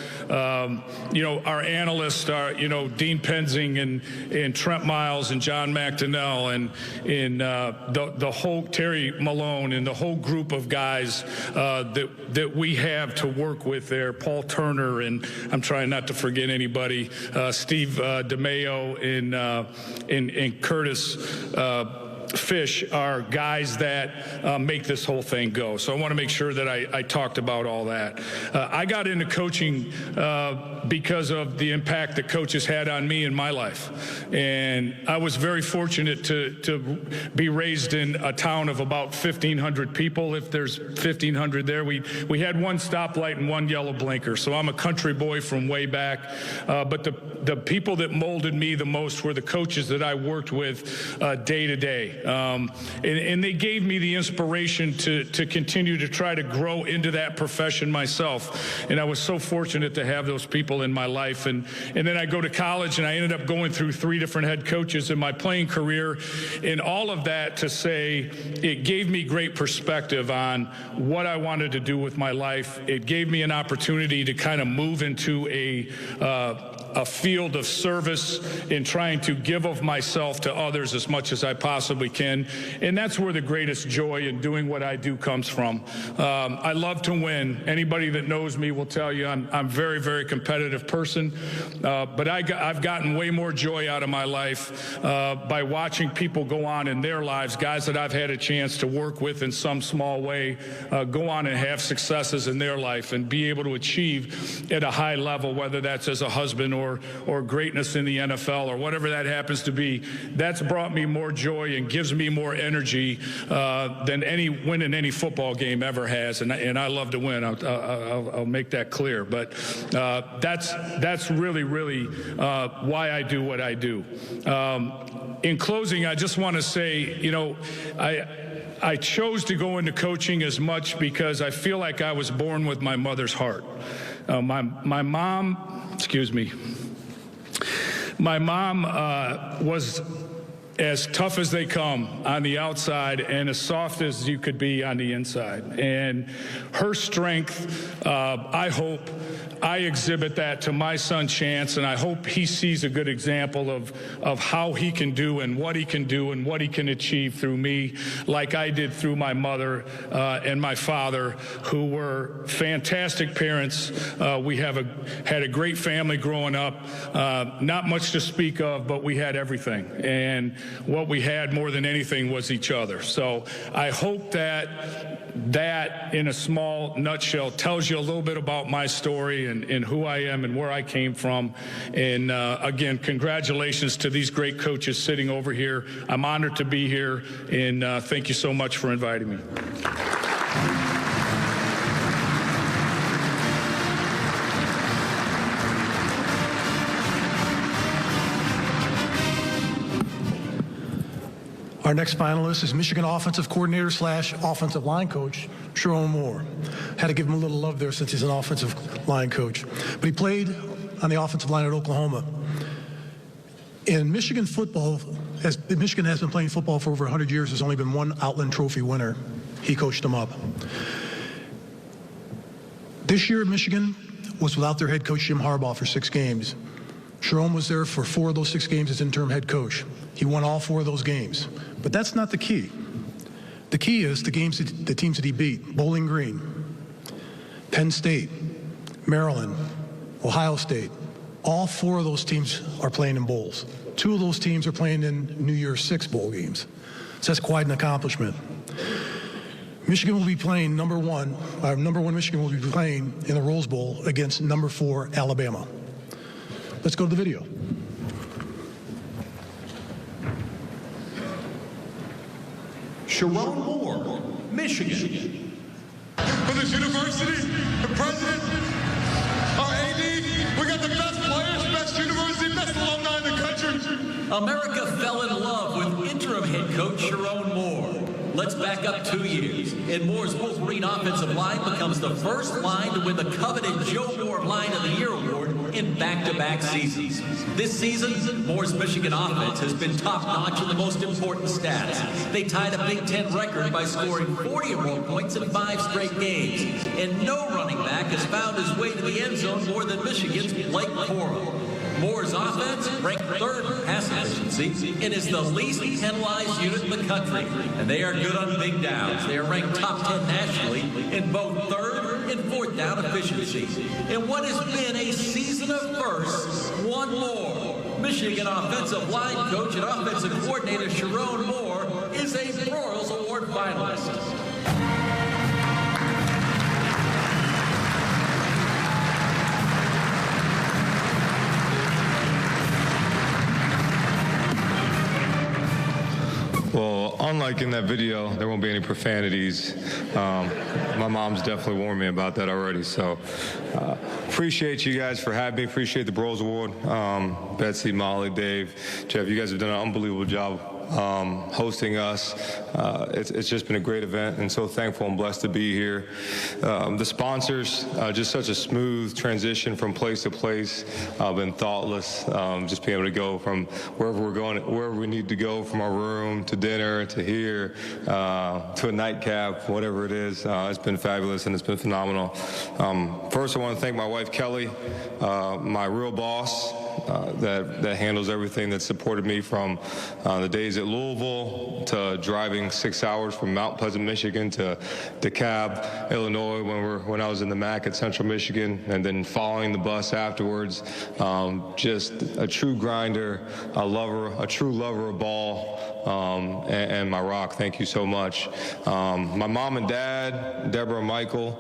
Speaker 16: Our analysts are, Dean Penzing and Trent Miles and John McDonnell and the whole Terry Malone and the whole group of guys that we have to work with there. Paul Turner, and I'm trying not to forget anybody, Steve DeMayo and Curtis Fish are guys that make this whole thing go. So I want to make sure that I talked about all that. I got into coaching because of the impact that coaches had on me in my life. And I was very fortunate to be raised in a town of about 1,500 people. If there's 1,500 there, we had one stoplight and one yellow blinker. So I'm a country boy from way back. But the people that molded me the most were the coaches that I worked with day to day. And they gave me the inspiration to continue to try to grow into that profession myself. And I was so fortunate to have those people in my life. And then I go to college, and I ended up going through 3 different head coaches in my playing career. And all of that to say, it gave me great perspective on what I wanted to do with my life. It gave me an opportunity to kind of move into a field of service in trying to give of myself to others as much as I possibly can. And that's where the greatest joy in doing what I do comes from. I love to win. Anybody that knows me will tell you I'm a very, very competitive person. But I've gotten way more joy out of my life by watching people go on in their lives, guys that I've had a chance to work with in some small way, go on and have successes in their life and be able to achieve at a high level, whether that's as a husband or greatness in the NFL or whatever that happens to be. That's brought me more joy and gives me more energy than winning any football game ever has, and I love to win. I'll make that clear. But that's really why I do what I do. In closing, I just want to say, I chose to go into coaching as much because I feel like I was born with my mother's heart. My mom was as tough as they come on the outside and as soft as you could be on the inside. And her strength, I hope I exhibit that to my son Chance, and I hope he sees a good example of how he can do and what he can achieve through me, like I did through my mother and my father, who were fantastic parents. We had a great family growing up, not much to speak of, but we had everything. And what we had more than anything was each other. So I hope that in a small nutshell tells you a little bit about my story and who I am and where I came from. And again, congratulations to these great coaches sitting over here. I'm honored to be here, and thank you so much for inviting me.
Speaker 13: Our next finalist is Michigan offensive coordinator / offensive line coach, Sharon Moore. Had to give him a little love there since he's an offensive line coach. But he played on the offensive line at Oklahoma. In Michigan football, Michigan has been playing football for over 100 years. There's only been one Outland Trophy winner. He coached them up. This year, Michigan was without their head coach, Jim Harbaugh, for 6 games. Sharon was there for 4 of those 6 games as interim head coach. He won all 4 of those games. But that's not the key. The key is the teams that he beat: Bowling Green, Penn State, Maryland, Ohio State. All 4 of those teams are playing in bowls. 2 of those teams are playing in New Year's 6 bowl games. So that's quite an accomplishment. Michigan will be playing number one Michigan will be playing in the Rose Bowl against number 4 Alabama. Let's go to the video.
Speaker 15: Sharon Moore, Michigan.
Speaker 17: For this university, the president, our AD, we got the best players, best university, best alumni in the country.
Speaker 1: America fell in love with interim head coach Sharon Moore. Let's back up 2 years, and Moore's Wolverine offensive line becomes the first line to win the coveted Joe Moore Line of the Year award in back-to-back seasons. This season, Moore's Michigan offense has been top-notch in the most important stats. They tied a Big Ten record by scoring 40 or more points in 5 straight games, and no running back has found his way to the end zone more than Michigan's Blake Corum. Moore's offense ranked 3rd in pass efficiency and is the least penalized unit in the country. And they are good on big downs. They are ranked top 10 nationally in both 3rd and 4th down efficiency. In what has been a season of firsts, one more. Michigan offensive line coach and offensive coordinator Sharon Moore is a Broyles Award finalist.
Speaker 18: Well, unlike in that video, there won't be any profanities. My mom's definitely warned me about that already. So appreciate you guys for having me. Appreciate the Broyles Award. Betsy, Molly, Dave, Jeff, you guys have done an unbelievable job hosting us. It's just been a great event, and so thankful and blessed to be here. The sponsors, just such a smooth transition from place to place. Been thoughtless, just being able to go from wherever we're going, wherever we need to go, from our room to dinner to here to a nightcap, whatever it is. It's been fabulous and it's been phenomenal. First, I want to thank my wife Kelly, my real boss. That handles everything, that supported me from the days at Louisville to driving 6 hours from Mount Pleasant, Michigan to DeKalb, Illinois when I was in the MAC at Central Michigan, and then following the bus afterwards. Just a true grinder, a true lover of ball, and my rock. Thank you so much. My mom and dad, Deborah and Michael,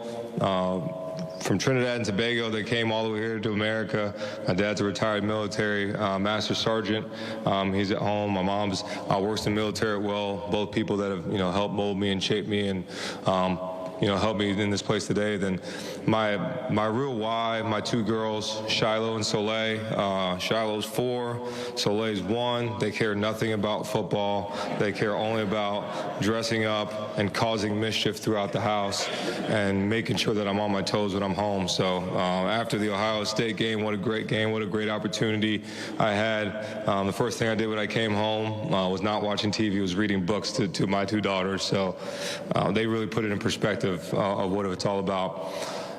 Speaker 18: from Trinidad and Tobago. They came all the way here to America. My dad's a retired military master sergeant. He's at home. My mom's works in the military at Will. Both people that have, helped mold me and shape me and, help me in this place today. Then my real why, my two girls, Shiloh and Soleil. Shiloh's 4, Soleil's 1. They care nothing about football. They care only about dressing up and causing mischief throughout the house and making sure that I'm on my toes when I'm home. So after the Ohio State game, what a great game, what a great opportunity I had. The first thing I did when I came home was not watching TV, was reading books to my 2 daughters. So they really put it in perspective of what it's all about.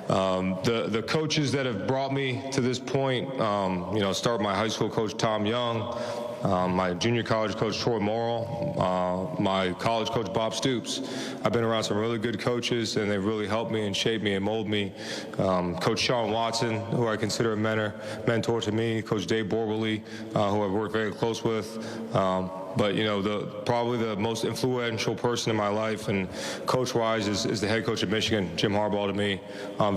Speaker 18: The coaches that have brought me to this point, start my high school coach, Tom Young, my junior college coach, Troy Morrill, my college coach, Bob Stoops. I've been around some really good coaches, and they've really helped me and shaped me and molded me. Coach Sean Watson, who I consider a mentor to me, Coach Dave Borberly, who I've worked very close with. But, probably the most influential person in my life and coach-wise is the head coach of Michigan, Jim Harbaugh, to me.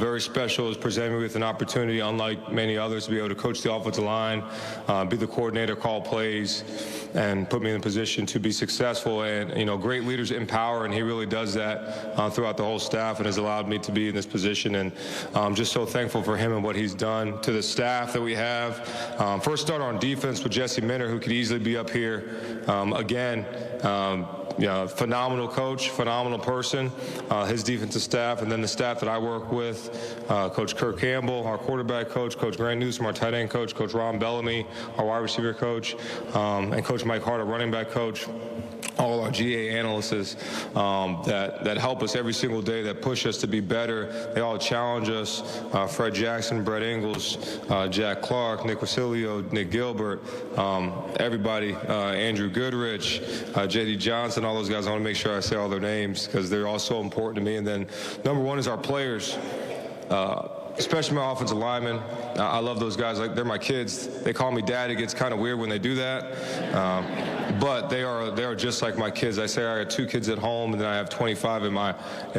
Speaker 18: Very special. Has presented me with an opportunity, unlike many others, to be able to coach the offensive line, be the coordinator, call plays, and put me in a position to be successful. And, great leaders empower, and he really does that throughout the whole staff and has allowed me to be in this position. And I'm just so thankful for him and what he's done to the staff that we have. First starter on defense with Jesse Minter, who could easily be up here. Again, phenomenal coach, phenomenal person, his defensive staff, and then the staff that I work with, Coach Kirk Campbell, our quarterback coach, Coach Grant Newsom, our tight end coach, Coach Ron Bellamy, our wide receiver coach, and Coach Mike Hart, our running back coach. All our GA analysts that help us every single day, that push us to be better. They all challenge us. Fred Jackson, Brett Ingles, Jack Clark, Nick Wasilio, Nick Gilbert, everybody, Andrew Goodrich, J.D. Johnson, all those guys. I want to make sure I say all their names because they're all so important to me. And then number 1 is our players. Especially my offensive linemen. I love those guys. Like, they're my kids. They call me dad. It gets kind of weird when they do that. But they are just like my kids. I say I got 2 kids at home, and then I have 25 in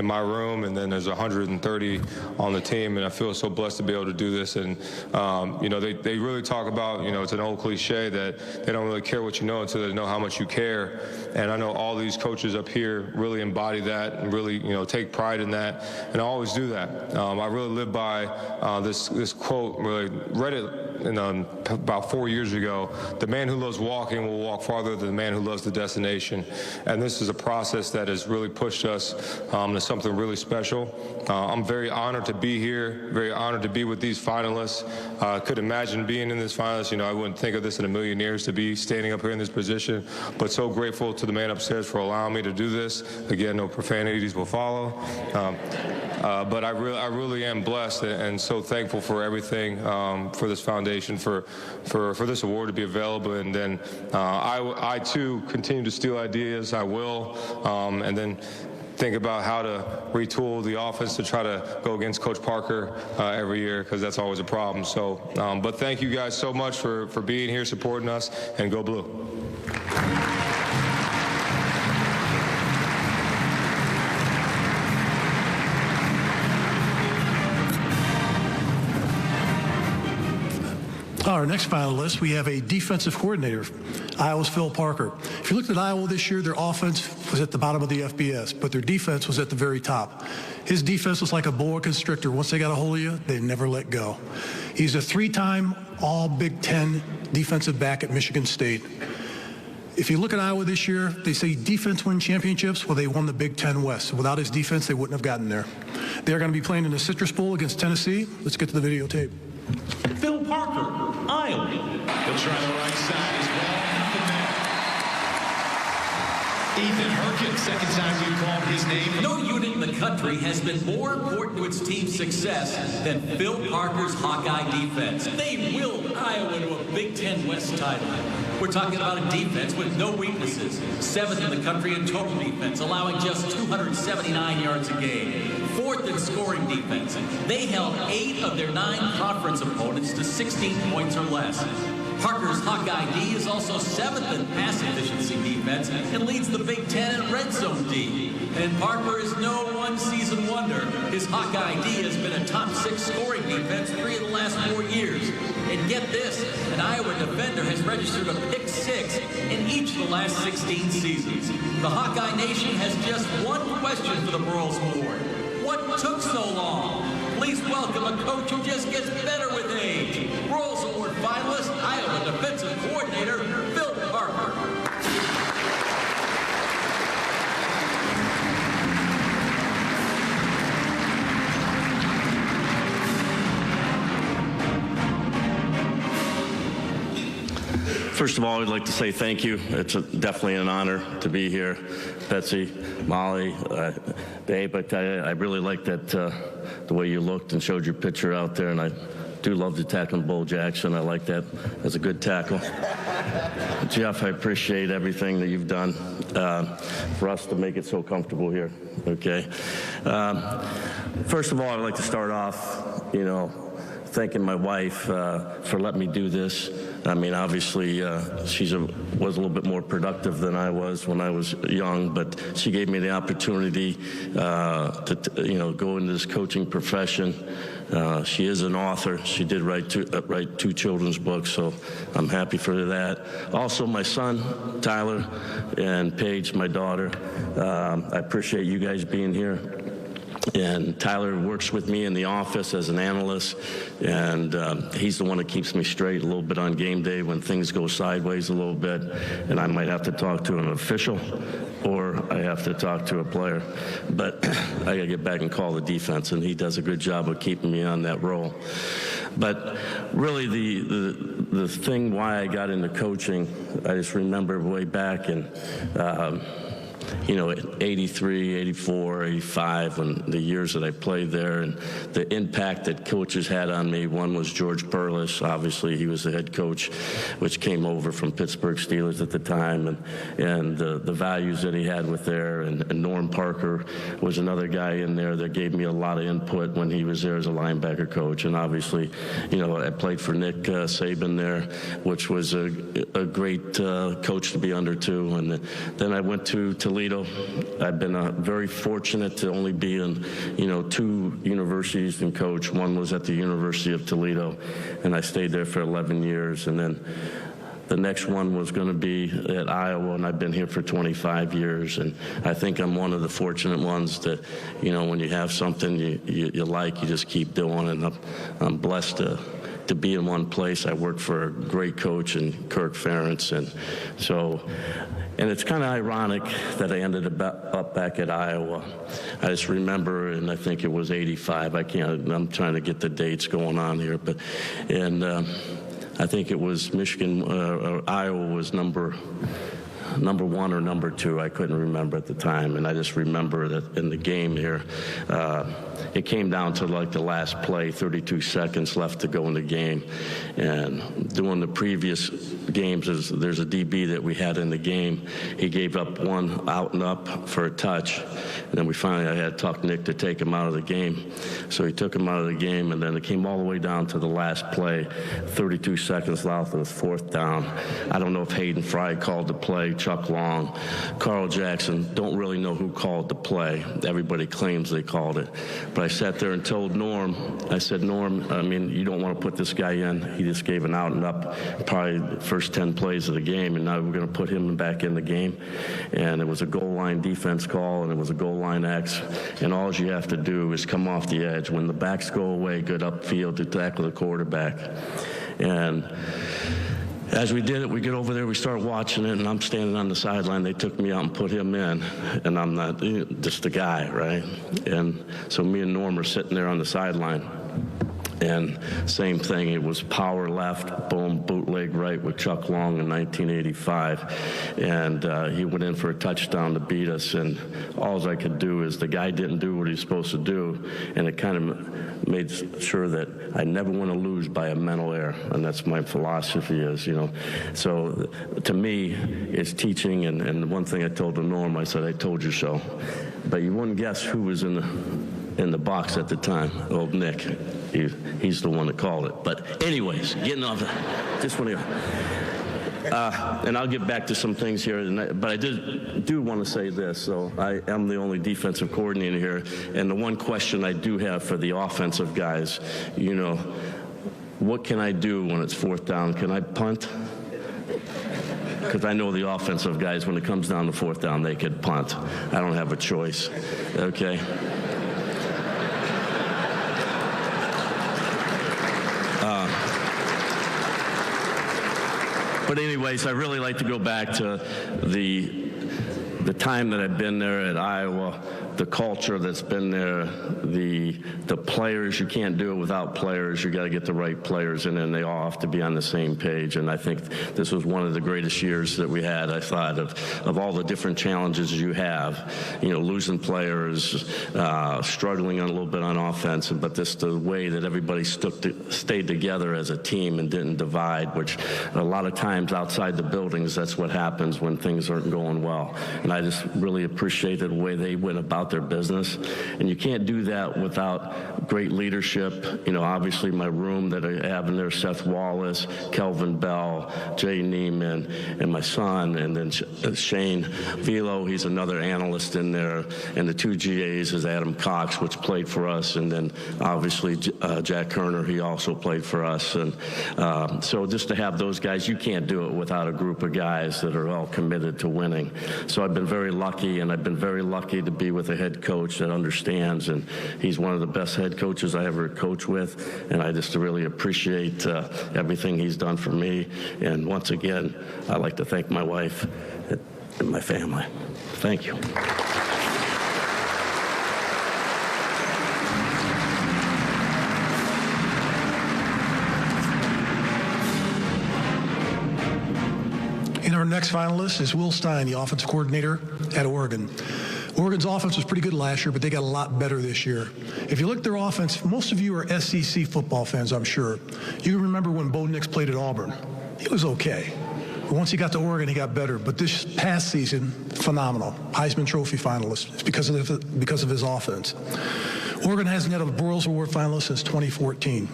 Speaker 18: my room, and then there's 130 on the team. And I feel so blessed to be able to do this. And they really talk about, it's an old cliche that they don't really care what you know until they know how much you care. And I know all these coaches up here really embody that and really take pride in that, and I always do that. I really live by this quote. Really read it about 4 years ago. The man who loves walking will walk farther than the man who loves the destination. And this is a process that has really pushed us to something really special. I'm very honored to be here, very honored to be with these finalists. Could imagine being in this finalist. I wouldn't think of this in a million years, to be standing up here in this position, but so grateful to the man upstairs for allowing me to do this. Again, no profanities will follow. But I really am blessed and so thankful for everything, for this foundation, for this award to be available. And then I too continue to steal ideas. I will, and then think about how to retool the offense to try to go against Coach Parker every year, because that's always a problem. So, but thank you guys so much for being here, supporting us, and go Blue.
Speaker 13: Our next finalist, we have a defensive coordinator, Iowa's Phil Parker. If you looked at Iowa this year, their offense was at the bottom of the FBS, but their defense was at the very top. His defense was like a boa constrictor. Once they got a hold of you, they never let go. He's a 3-time All-Big Ten defensive back at Michigan State. If you look at Iowa this year, they say defense wins championships. Well, they won the Big Ten West. Without his defense, they wouldn't have gotten there. They're going to be playing in the Citrus Bowl against Tennessee. Let's get to the videotape.
Speaker 15: Phil Parker, Iowa. He'll try the right side as well. Ethan Herkin, second time you called his name.
Speaker 1: No unit in the country has been more important to its team's success than Phil Parker's Hawkeye defense. They willed Iowa to a Big Ten West title. We're talking about a defense with no weaknesses. 7th in the country in total defense, allowing just 279 yards a game. 4th in scoring defense. They held 8 of their 9 conference opponents to 16 points or less. Parker's Hawkeye D is also 7th in pass efficiency defense and leads the Big Ten in red zone D. And Parker is no one-season wonder. His Hawkeye D has been a top 6 scoring defense 3 of the last 4 years. And get this, an Iowa defender has registered a pick 6 in each of the last 16 seasons. The Hawkeye Nation has just one question for the Broyles Award. What took so long? Please welcome a coach who just gets better with age. Broyles Award finalist, Iowa defensive coordinator, Phil Parker.
Speaker 19: First of all, I'd like to say thank you. It's definitely an honor to be here. Betsy, Molly, Dave, I really like that the way you looked and showed your picture out there, and I do love the tackling Bo Jackson. I like that as a good tackle. Jeff, I appreciate everything that you've done for us to make it so comfortable here, okay? First of all, I'd like to start off, thanking my wife for letting me do this. I mean, obviously, she was a little bit more productive than I was when I was young, but she gave me the opportunity to go into this coaching profession. She is an author. She did write 2 children's books, so I'm happy for that. Also, my son, Tyler, and Paige, my daughter. I appreciate you guys being here. And Tyler works with me in the office as an analyst, and he's the one that keeps me straight a little bit on game day when things go sideways a little bit, and I might have to talk to an official or I have to talk to a player. But I got to get back and call the defense, and he does a good job of keeping me on that role. But really the thing why I got into coaching, I just remember way back in 83, 84, 85, when the years that I played there, and the impact that coaches had on me. One was George Broyles. Obviously, he was the head coach, which came over from Pittsburgh Steelers at the time, and the values that he had with there. And Norm Parker was another guy in there that gave me a lot of input when he was there as a linebacker coach. And obviously, I played for Nick Saban there, which was a great coach to be under too. And then I went to Toledo. I've been very fortunate to only be in, 2 universities and coach. One was at the University of Toledo, and I stayed there for 11 years. And then the next one was going to be at Iowa, and I've been here for 25 years. And I think I'm one of the fortunate ones that, when you have something you like, you just keep doing. And I'm blessed to be in one place. I work for a great coach in Kirk Ferentz, and it's kind of ironic that I ended up back at Iowa. I just remember, and I think it was 85. I'm trying to get the dates going on here, I think it was Iowa was number 1 or number 2. I couldn't remember at the time, and I just remember that in the game here, it came down to like the last play, 32 seconds left to go in the game. And doing the previous games, there's a DB that we had in the game. He gave up one out and up for a touch. And then I had to talk Nick to take him out of the game. So he took him out of the game, and then it came all the way down to the last play, 32 seconds left, and it was 4th down. I don't know if Hayden Fry called the play, Chuck Long, Carl Jackson, don't really know who called the play. Everybody claims they called it. But I sat there and told Norm, I said, Norm, you don't want to put this guy in. He just gave an out and up, probably the first 10 plays of the game, and now we're going to put him back in the game. And it was a goal line defense call, and it was a goal line X, and all you have to do is come off the edge. When the backs go away, good upfield to tackle the quarterback. And as we did it, we get over there, we start watching it, and I'm standing on the sideline. They took me out and put him in, and I'm not just a guy, right? And so me and Norm are sitting there on the sideline. And same thing, it was power left, boom, bootleg right with Chuck Long in 1985. And he went in for a touchdown to beat us. And all I could do is the guy didn't do what he's supposed to do. And it kind of made sure that I never want to lose by a mental error. And that's my philosophy is, So to me, it's teaching. And the one thing I told the Norm, I said, I told you so. But you wouldn't guess who was in the box at the time, old Nick. He's the one that called it. But anyways, getting off, just want to. And I'll get back to some things here, but I do want to say this. So I am the only defensive coordinator here, and the one question I do have for the offensive guys, you know, what can I do when it's 4th down? Can I punt? Because I know the offensive guys, when it comes down to 4th down, they could punt. I don't have a choice, okay? But anyways, I really like to go back to the time that I've been there at Iowa, the culture that's been there, the players. You can't do it without players. You got to get the right players, and then they all have to be on the same page. And I think this was one of the greatest years that we had. I thought of all the different challenges you have, you know, losing players, struggling a little bit on offense, but this the way that everybody stayed together as a team and didn't divide, which a lot of times outside the buildings, that's what happens when things aren't going well. And I just really appreciated the way they went about their business. And you can't do that without great leadership. You know, obviously my room that I have in there, Seth Wallace, Kelvin Bell, Jay Neiman, and my son, and then Shane Velo, he's another analyst in there. And the 2 GAs is Adam Cox, which played for us, and then obviously Jack Kerner, he also played for us. And so just to have those guys, you can't do it without a group of guys that are all committed to winning. So I've been very lucky, and I've been very lucky to be with a head coach that understands, and he's one of the best head coaches I ever coached with, and I just really appreciate everything he's done for me. And once again, I'd like to thank my wife and my family. Thank you.
Speaker 13: And our next finalist is Will Stein, the offensive coordinator at Oregon. Oregon's offense was pretty good last year, but they got a lot better this year. If you look at their offense, most of you are SEC football fans, I'm sure. You remember when Bo Nix played at Auburn. He was okay. But once he got to Oregon, he got better. But this past season, phenomenal. Heisman Trophy finalist. It's because of his offense. Oregon hasn't had a Broyles Award finalist since 2014.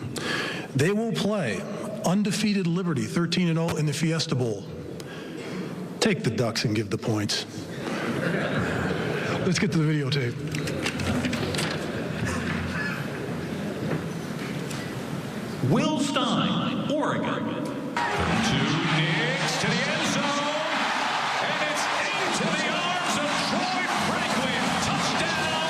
Speaker 13: They will play undefeated Liberty, 13-0 in the Fiesta Bowl. Take the Ducks and give the points. Let's get to the videotape.
Speaker 15: Will Stein, Oregon. 2 digs to the end zone, and it's into the arms of Troy Franklin. Touchdown,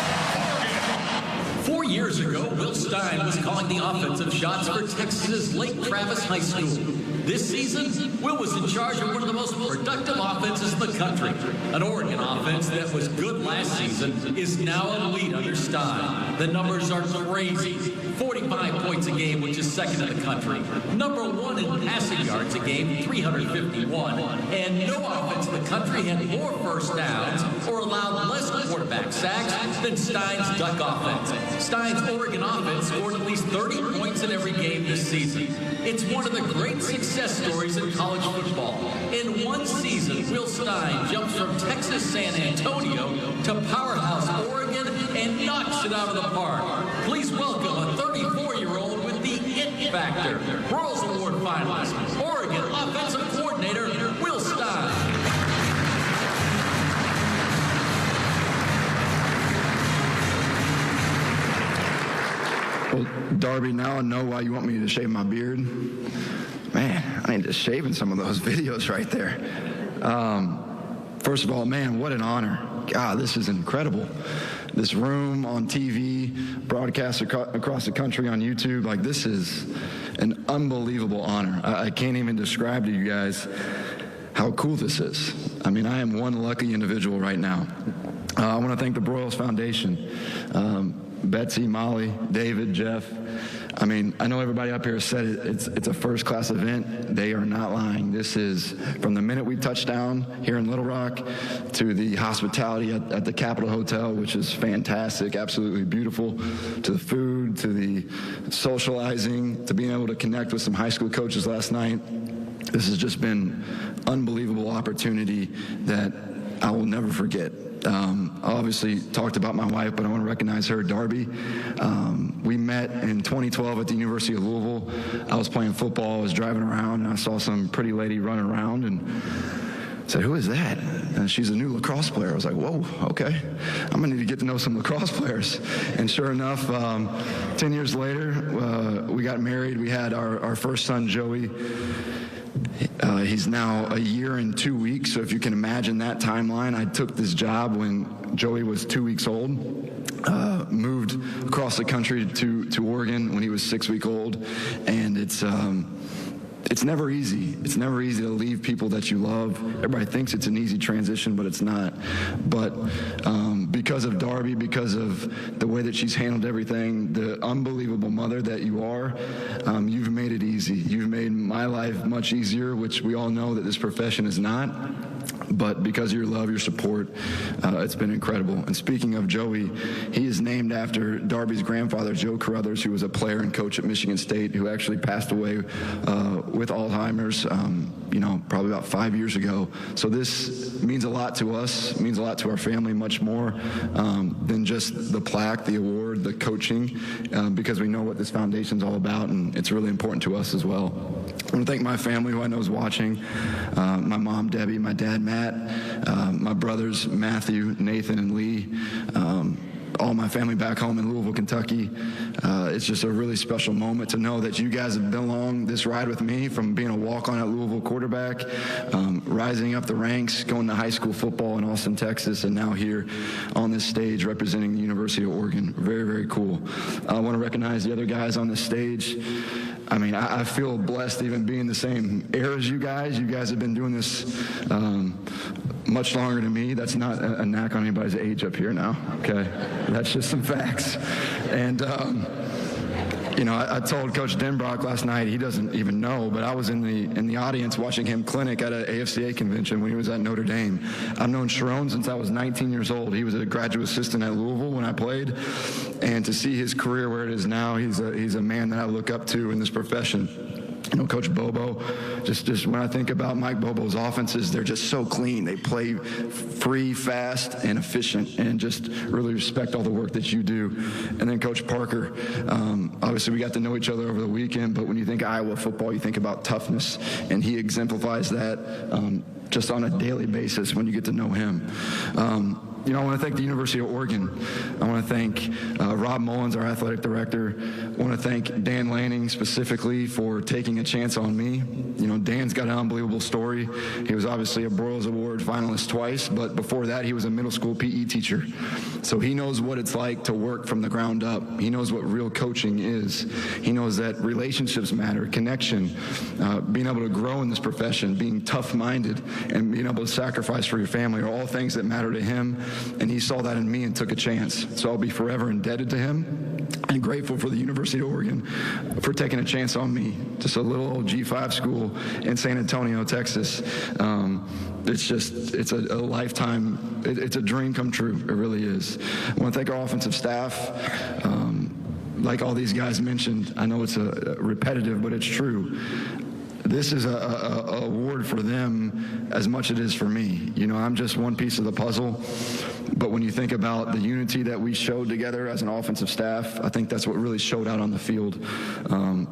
Speaker 15: Oregon.
Speaker 1: 4 years ago, Will Stein was calling the offensive shots for Texas's Lake Travis High School. This season, Will was in charge of one of the most productive offenses in the country. An Oregon offense that was good last season is now elite under Stein. The numbers are crazy. 45 points a game, which is second in the country. Number 1 in passing yards a game, 351. And no offense in the country had more first downs or allowed less quarterback sacks than Stein's Duck offense. Stein's Oregon offense scored at least 30 points in every game this season. It's one of the great success stories in college football. In one season, Will Stein jumps from Texas San Antonio to powerhouse Oregon and knocks it out of the park. Please welcome a 34-year-old with the it factor. Broyles Award finalist, Oregon offensive coordinator, Will Stein.
Speaker 20: Well, Darby, now I know why you want me to shave my beard. Man, I need to shave in some of those videos right there. First of all, man, what an honor. God, this is incredible. This room on TV, broadcast across the country on YouTube, like this is an unbelievable honor. I can't even describe to you guys how cool this is. I mean, I am one lucky individual right now. I want to thank the Broyles Foundation, Betsy, Molly, David, Jeff. I mean, I know everybody up here said it's a first-class event. They are not lying. This is from the minute we touched down here in Little Rock to the hospitality at the Capitol Hotel, which is fantastic, absolutely beautiful, to the food, to the socializing, to being able to connect with some high school coaches last night. This has just been unbelievable opportunity that I will never forget. obviously talked about my wife, but I want to recognize her, Darby. We met in 2012 at the University of Louisville. I was playing football, I was driving around, and I saw some pretty lady running around and said, "Who is that?" And she's a new lacrosse player. I was like, "Whoa, okay. I'm going to need to get to know some lacrosse players." And sure enough, 10 years later, we got married. We had our first son, Joey. He's now a year and 2 weeks, so if you can imagine that timeline, I took this job when Joey was 2 weeks old, moved across the country to Oregon when he was 6 weeks old, and it's never easy. It's never easy to leave people that you love. Everybody thinks it's an easy transition, but it's not. But because of Darby, because of the way that she's handled everything, the unbelievable mother that you are, you've made it easy. You've made my life much easier, which we all know that this profession is not. But because of your love, your support, it's been incredible. And speaking of Joey, he is named after Darby's grandfather, Joe Carruthers, who was a player and coach at Michigan State, who actually passed away with Alzheimer's, probably about 5 years ago. So this means a lot to us, means a lot to our family, much more than just the plaque, the award, the coaching, because we know what this foundation's all about, and it's really important to us as well. I want to thank my family, who I know is watching, my mom, Debbie, my dad, Matt, my brothers, Matthew, Nathan, and Lee, all my family back home in Louisville, Kentucky. It's just a really special moment to know that you guys have been along this ride with me, from being a walk-on at Louisville quarterback, rising up the ranks, going to high school football in Austin, Texas, and now here on this stage representing the University of Oregon. Very, very cool. I want to recognize the other guys on this stage. I mean, I feel blessed even being the same era as you guys. You guys have been doing this much longer than me. That's not a knock on anybody's age up here now, okay? That's just some facts. And, I told Coach Denbrock last night, he doesn't even know, but I was in the audience watching him clinic at an AFCA convention when he was at Notre Dame. I've known Sharon since I was 19 years old. He was a graduate assistant at Louisville when I played, and to see his career where it is now, he's a man that I look up to in this profession. Coach Bobo, just when I think about Mike Bobo's offenses, they're just so clean. They play free, fast, and efficient, and just really respect all the work that you do. And then Coach Parker, obviously we got to know each other over the weekend, but when you think Iowa football, you think about toughness, and he exemplifies that just on a daily basis when you get to know him. I want to thank the University of Oregon. I want to thank Rob Mullins, our athletic director. I want to thank Dan Lanning specifically for taking a chance on me. Dan's got an unbelievable story. He was obviously a Broyles Award finalist twice, but before that, he was a middle school PE teacher. So he knows what it's like to work from the ground up. He knows what real coaching is. He knows that relationships matter, connection, being able to grow in this profession, being tough-minded, and being able to sacrifice for your family are all things that matter to him. And he saw that in me and took a chance. So I'll be forever indebted to him and grateful for the University of Oregon for taking a chance on me. Just a little old G5 school in San Antonio, Texas. It's a lifetime, it's a dream come true. It really is. I want to thank our offensive staff. Like all these guys mentioned, I know it's repetitive, but it's true. This is a award for them as much as it is for me. I'm just one piece of the puzzle. But when you think about the unity that we showed together as an offensive staff, I think that's what really showed out on the field.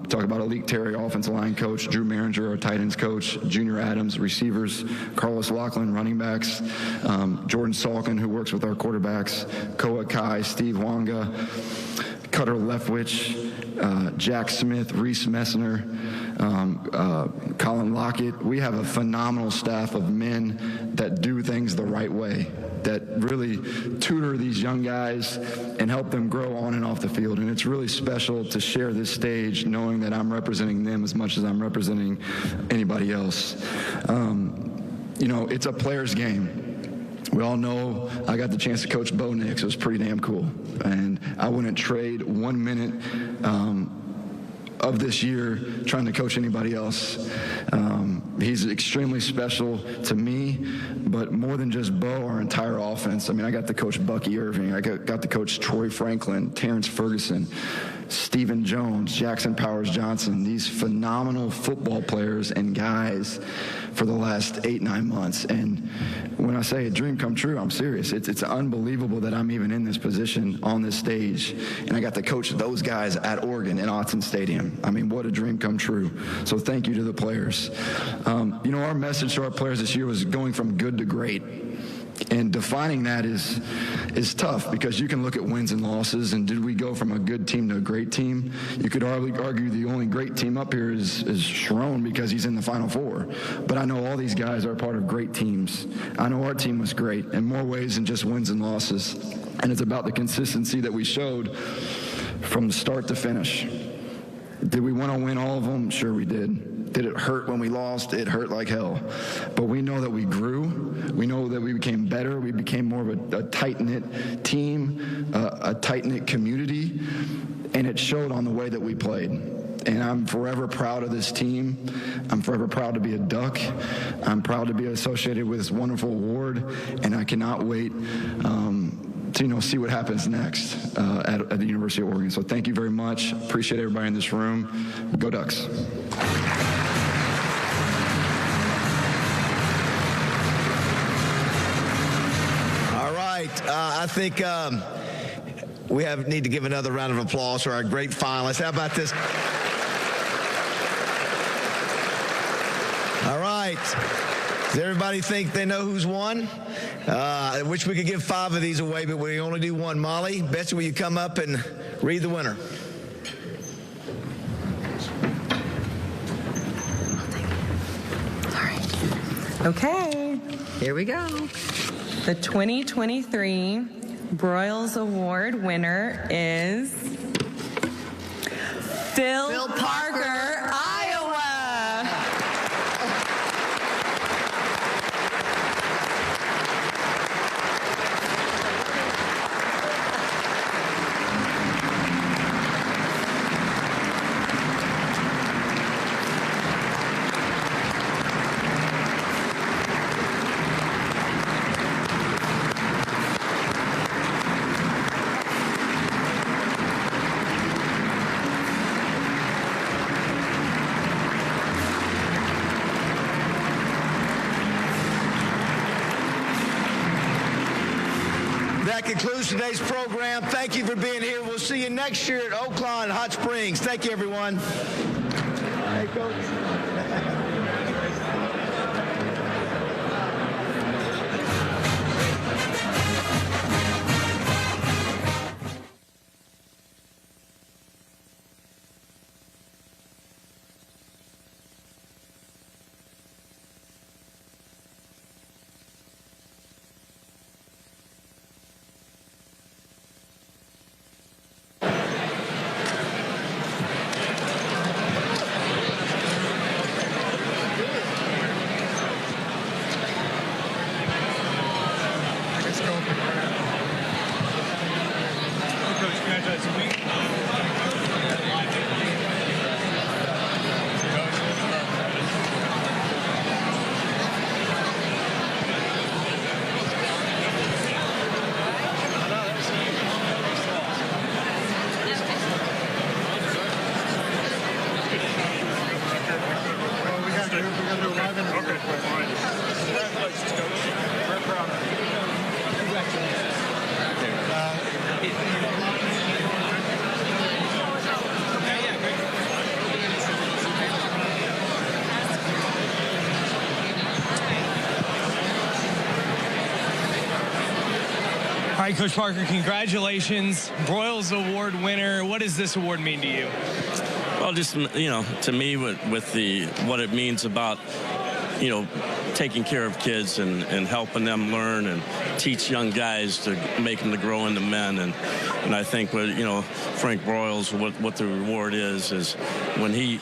Speaker 20: Talk about Alik Terry, offensive line coach, Drew Maringer, our tight ends coach, Junior Adams, receivers, Carlos Lachlan, running backs, Jordan Salkin, who works with our quarterbacks, Koa Kai, Steve Wanga, Cutter Leftwich, Jack Smith, Reese Messner, Colin Lockett. We have a phenomenal staff of men that do things the right way, that really tutor these young guys and help them grow on and off the field. And it's really special to share this stage knowing that I'm representing them as much as I'm representing anybody else. It's a player's game. We all know I got the chance to coach Bo Nix. It was pretty damn cool. And I wouldn't trade 1 minute of this year trying to coach anybody else. He's extremely special to me, but more than just Bo, our entire offense. I mean, I got to coach Bucky Irving. I got to coach Troy Franklin, Terrence Ferguson, Stephen Jones, Jackson Powers Johnson, these phenomenal football players and guys for the last 8-9 months. And when I say a dream come true, I'm serious. It's unbelievable that I'm even in this position on this stage. And I got to coach those guys at Oregon in Autzen Stadium. I mean, what a dream come true. So thank you to the players. You know, our message to our players this year was going from good to great. And defining that is tough, because you can look at wins and losses, and did we go from a good team to a great team? You could argue the only great team up here is Sharon, because he's in the Final Four. But I know all these guys are part of great teams. I know our team was great in more ways than just wins and losses. And it's about the consistency that we showed from start to finish. Did we want to win all of them? Sure we did. Did it hurt when we lost? It hurt like hell. But we know that we grew. We know that we became better. We became more of a tight-knit team, a tight-knit community, and it showed on the way that we played. And I'm forever proud of this team. I'm forever proud to be a Duck. I'm proud to be associated with this wonderful award, and I cannot wait to see what happens next at the University of Oregon. So thank you very much. Appreciate everybody in this room. Go Ducks.
Speaker 5: I think we need to give another round of applause for our great finalists. How about this? All right. Does everybody think they know who's won? I wish we could give 5 of these away, but we only do 1. Molly, Betsy, will you come up and read the winner?
Speaker 11: All right. Okay.
Speaker 10: Here we go.
Speaker 11: The 2023 Broyles Award winner is Phil Parker, Iowa.
Speaker 5: That concludes today's program. Thank you for being here. We'll see you next year at Oakland Hot Springs. Thank you, everyone. Hey, Coach.
Speaker 21: All right, Coach Parker, congratulations. Broyles Award winner. What does this award mean to you?
Speaker 19: Well, just, to me, with what it means about, taking care of kids and helping them learn and teach young guys to make them to grow into men. And I think with, Frank Broyles, what the reward is when he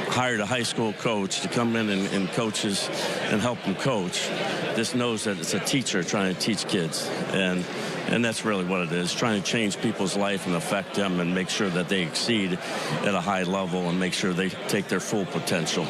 Speaker 19: hired a high school coach to come in and coaches and help them coach, just knows that it's a teacher trying to teach kids. And And that's really what it is, trying to change people's life and affect them and make sure that they exceed at a high level and make sure they take their full potential.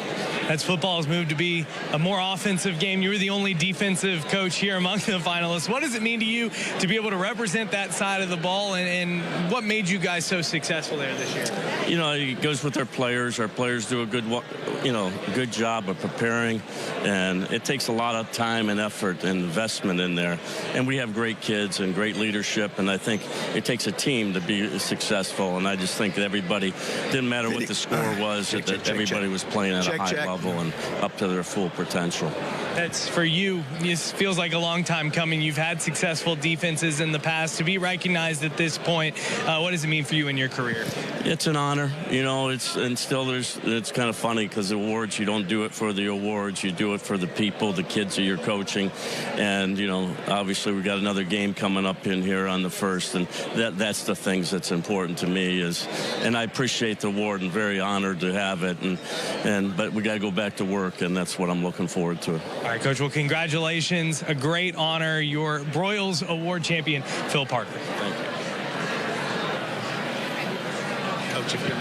Speaker 21: As football has moved to be a more offensive game, you were the only defensive coach here among the finalists. What does it mean to you to be able to represent that side of the ball, and what made you guys so successful there this year?
Speaker 19: You know, it goes with our players. Our players do a good job of preparing, and it takes a lot of time and effort and investment in there. And we have great kids and great leadership, and I think it takes a team to be successful. And I just think that everybody, didn't matter what the score was, that everybody was playing at a high level and up to their full potential.
Speaker 21: That's for you. This feels like a long time coming. You've had successful defenses in the past. To be recognized at this point, what does it mean for you in your career?
Speaker 19: It's an honor, you know. It's kind of funny because awards, you don't do it for the awards, you do it for the people, the kids that you're coaching, and you know, obviously we got another game coming up in here on the 1st, and that's the things that's important to me and I appreciate the award and very honored to have it, but we got to go back to work, and that's what I'm looking forward to.
Speaker 21: All right, Coach. Well, congratulations. A great honor. Your Broyles Award champion, Phil Parker.
Speaker 19: Thank you.
Speaker 21: Coach, if you